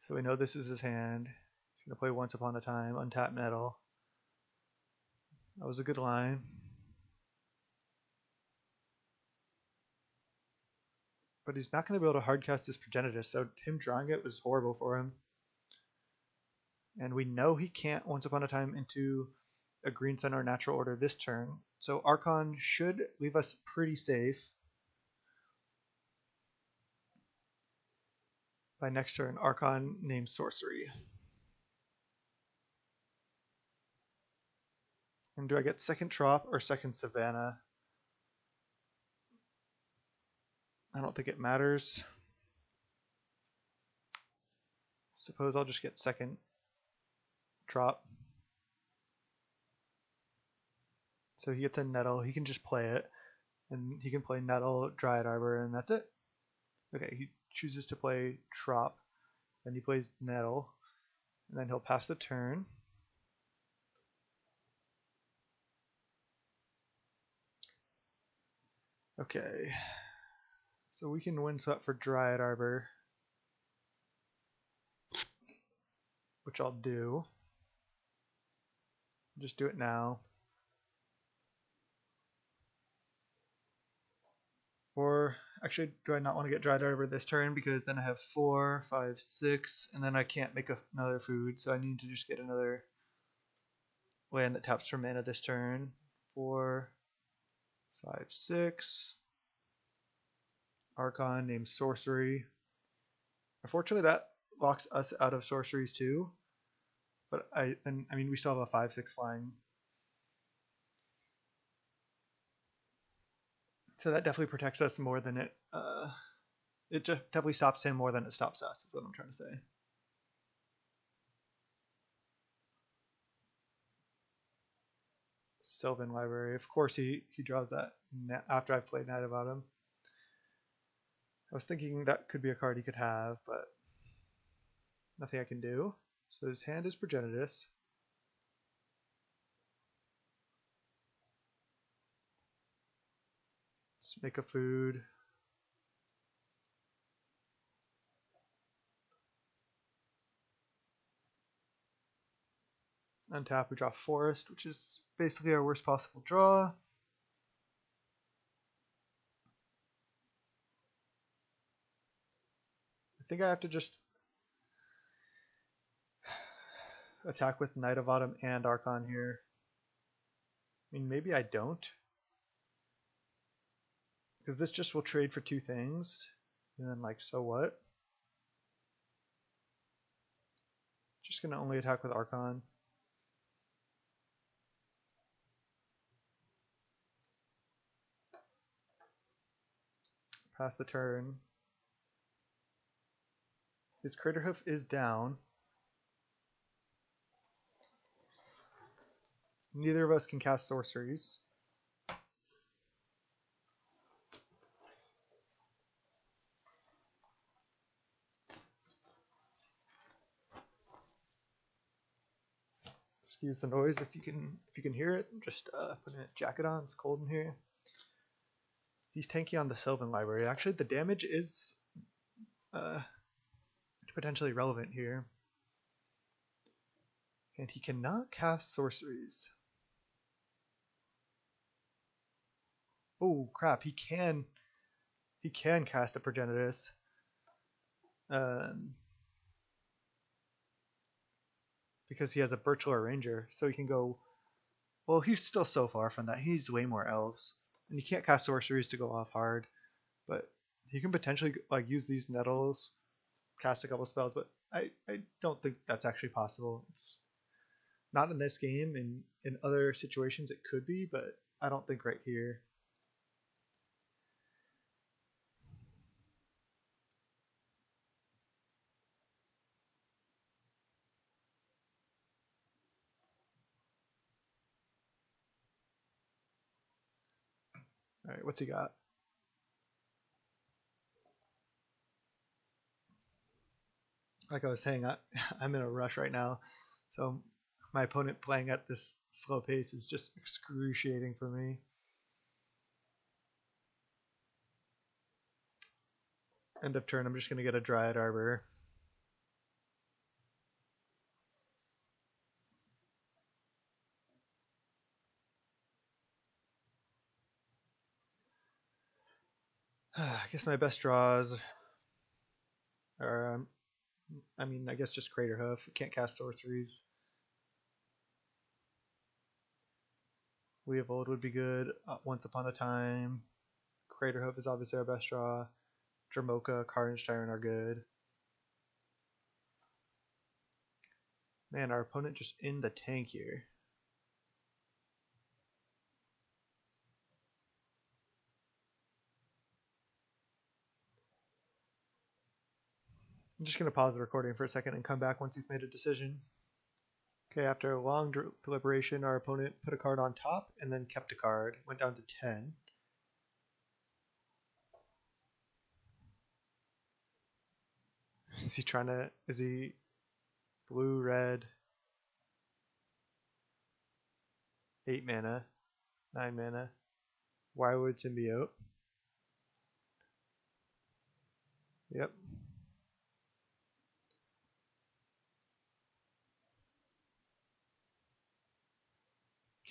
So we know this is his hand. He's going to play Once Upon a Time, untap Nettle. That was a good line. But he's not going to be able to hardcast this Progenitus, so him drawing it was horrible for him. And we know he can't Once Upon a Time into a green sun or natural order this turn. So Archon should leave us pretty safe. By next turn, Archon names Sorcery. And do I get second Troth or second Savannah? I don't think it matters. Suppose I'll just get second drop. So he gets a Nettle, he can just play it. And he can play Nettle, Dryad Arbor, and that's it. Okay, he chooses to play Trop. Then he plays Nettle. And then he'll pass the turn. Okay. So we can Windswept for Dryad Arbor, which I'll do. Just do it now. Or actually, do I not want to get Dryad Arbor this turn because then I have 4, 5, 6, and then I can't make another food, so I need to just get another land that taps for mana this turn. 4, 5, 6. Archon named Sorcery. Unfortunately, that locks us out of sorceries too. But I mean, we still have a 5/6 flying. So that definitely protects us more than it. It definitely stops him more than it stops us. Is what I'm trying to say. Sylvan Library. Of course, he draws that after I've played Knight of Autumn. I was thinking that could be a card he could have, but nothing I can do. So his hand is Progenitus. Let's make a food. Untap, we draw Forest, which is basically our worst possible draw. I think I have to just attack with Knight of Autumn and Archon here. I mean, maybe I don't. Because this just will trade for 2 things. And then, like, so what? just going to only attack with Archon. Pass the turn. His Craterhoof is down. Neither of us can cast sorceries. Excuse the noise if you can hear it. Just putting a jacket on. It's cold in here. He's tanky on the Sylvan Library. Actually, the damage is potentially relevant here. And he cannot cast sorceries. Oh crap! He can cast a Progenitus. Because he has a Birchler Ranger, so he can go. Well, he's still so far from that. He needs way more elves, and you can't cast sorceries to go off hard. But he can potentially like use these nettles, cast a couple spells. But I don't think that's actually possible. It's not in this game. In other situations, it could be, but I don't think right here. All right, what's he got? Like I was saying, I'm in a rush right now, so my opponent playing at this slow pace is just excruciating for me. End of turn, I'm just going to get a Dryad Arbor. I guess my best draws are, I guess just Craterhoof. Can't cast sorceries. Leovold would be good. Once Upon a Time. Craterhoof is obviously our best draw. Dromoka, Carnage Tyrant are good. Man, our opponent just in the tank here. I'm just going to pause the recording for a second and come back once he's made a decision. Okay, after a long deliberation, our opponent put a card on top and then kept a card. Went down to 10. Is he blue, red, 8 mana, 9 mana, Wirewood Symbiote. Yep.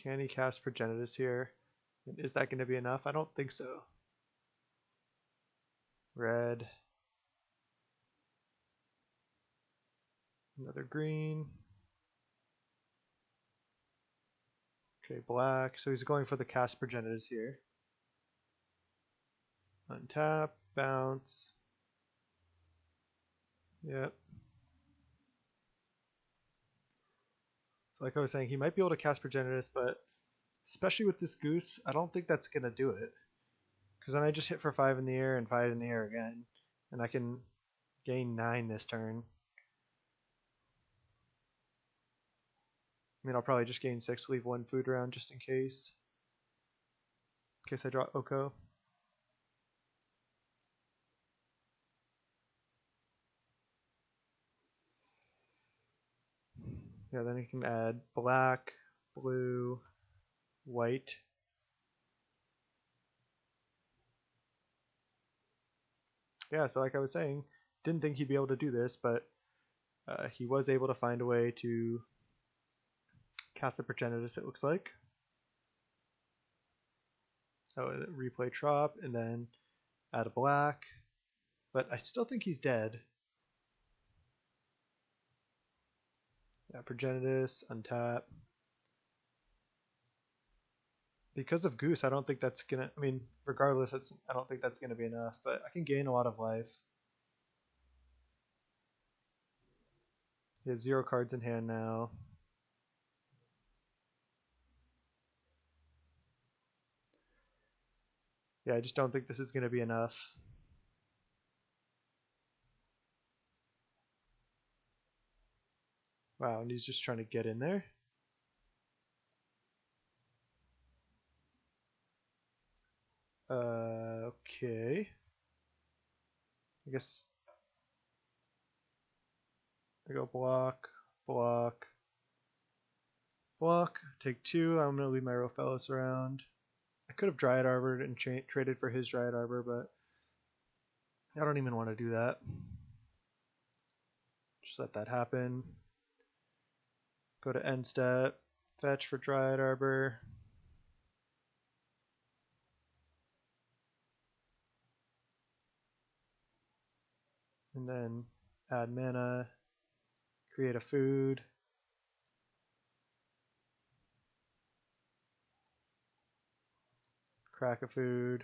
Can he cast Progenitus here? Is that going to be enough? I don't think so. Red. Another green. Okay, black. So he's going for the cast Progenitus here. Untap, bounce. Yep. So like I was saying, he might be able to cast Progenitus, but especially with this Goose, I don't think that's going to do it. Because then I just hit for 5 in the air and 5 in the air again. And I can gain 9 this turn. I'll probably just gain 6, leave 1 food around just in case. In case I draw Oko. Yeah, then you can add black, blue, white. Yeah, so like I was saying, didn't think he'd be able to do this, but he was able to find a way to cast a Progenitus, it looks like. Oh, replay Trop, and then add a black. But I still think he's dead. Yeah, Progenitus, untap. Because of Goose, I don't think that's gonna. Regardless, I don't think that's gonna be enough. But I can gain a lot of life. He has 0 cards in hand now. Yeah, I just don't think this is going to be enough. Wow, and he's just trying to get in there. Okay. I guess I go block, block, block. Take 2. I'm going to leave my Rofellos around. I could have Dryad Arbored and traded for his Dryad Arbor, but I don't even want to do that. Just let that happen. Go to end step, fetch for Dryad Arbor. And then add mana, create a food. Crack a food.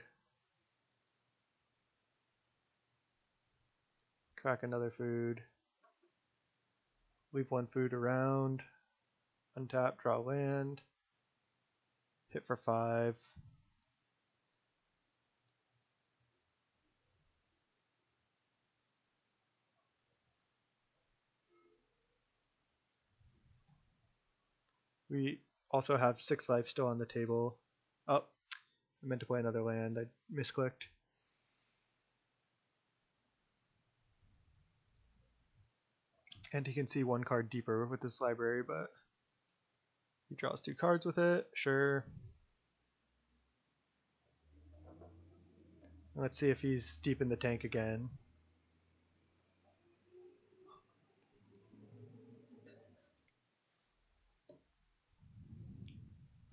Crack another food. Leave 1 food around. Untap, draw land. Hit for 5. We also have 6 life still on the table. Oh, I meant to play another land. I misclicked. And he can see 1 card deeper with this library, but he draws 2 cards with it. Sure. Let's see if he's deep in the tank again.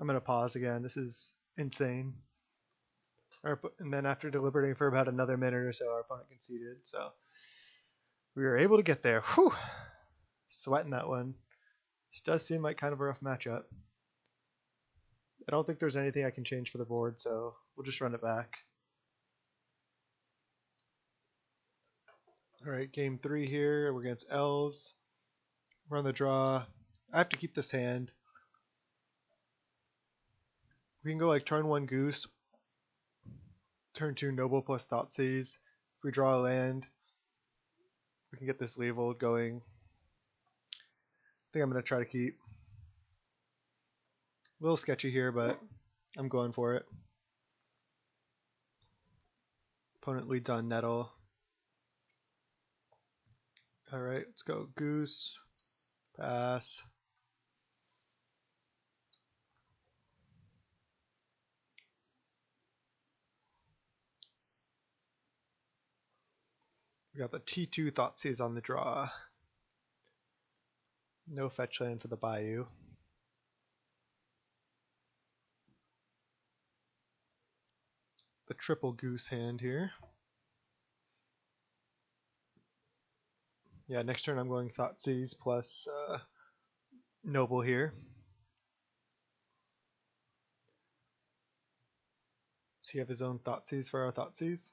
I'm going to pause again. This is insane. And then after deliberating for about another minute or so, our opponent conceded. So we were able to get there. Whew! Sweating that one. This does seem like kind of a rough matchup. I don't think there's anything I can change for the board, so we'll just run it back. Alright, game 3 here. We're against Elves. We're on the draw. I have to keep this hand. We can go like turn 1 Goose, turn 2 Noble plus Thoughtseize. If we draw a land, we can get this Leovold going. I think I'm going to try to keep. A little sketchy here, but I'm going for it. Opponent leads on Nettle. Alright, let's go Goose. Pass. We got the T2 Thoughtseize on the draw. No fetch land for the Bayou. The triple Goose hand here. Yeah, next turn I'm going Thoughtseize plus Noble here. Does he have his own Thoughtseize for our Thoughtseize?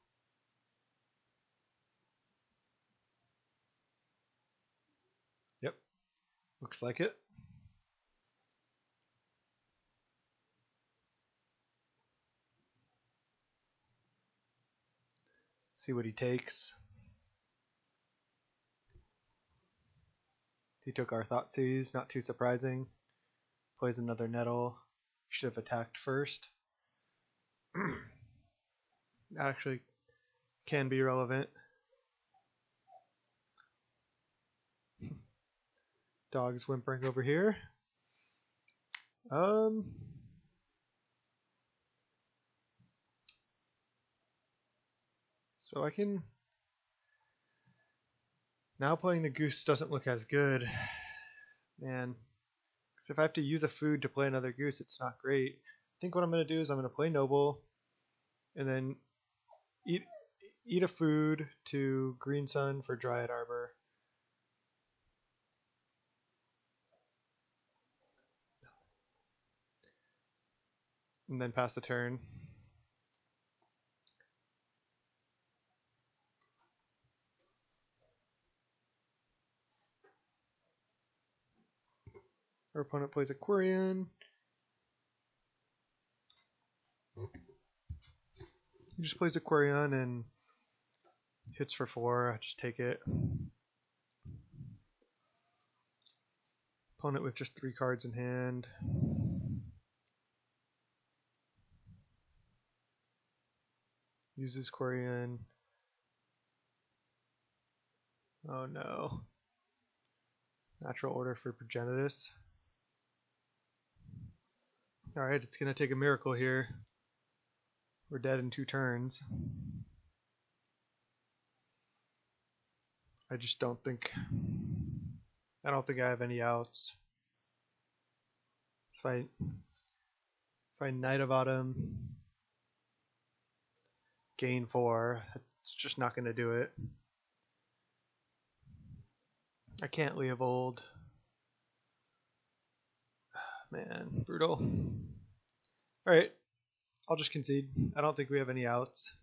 Yep, looks like it. See what he takes. He took our Thoughtseize, not too surprising. Plays another Nettle. Should have attacked first. That actually can be relevant. Dog's whimpering over here. So I can... Now playing the Goose doesn't look as good. Man. Because if I have to use a food to play another Goose, it's not great. I think what I'm going to do is I'm going to play Noble. And then eat a food to Green Sun for Dryad Arbor. And then pass the turn. Our opponent plays a Quirion. He just plays a Quirion and hits for 4. I just take it. Opponent with just 3 cards in hand. Uses Quirion. Oh no. Natural Order for Progenitus. Alright, it's going to take a miracle here. We're dead in 2 turns. I just don't think... I don't think I have any outs. If I Knight of Autumn, gain 4, it's just not going to do it. I can't Leovold. Man, brutal. Alright, I'll just concede. I don't think we have any outs.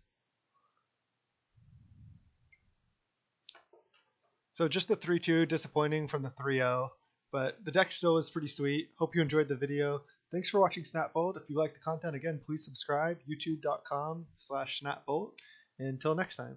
So just the 3-2, disappointing from the 3-0, but the deck still is pretty sweet. Hope you enjoyed the video. Thanks for watching Snapbolt. If you like the content, again, please subscribe, youtube.com/Snapbolt. Until next time.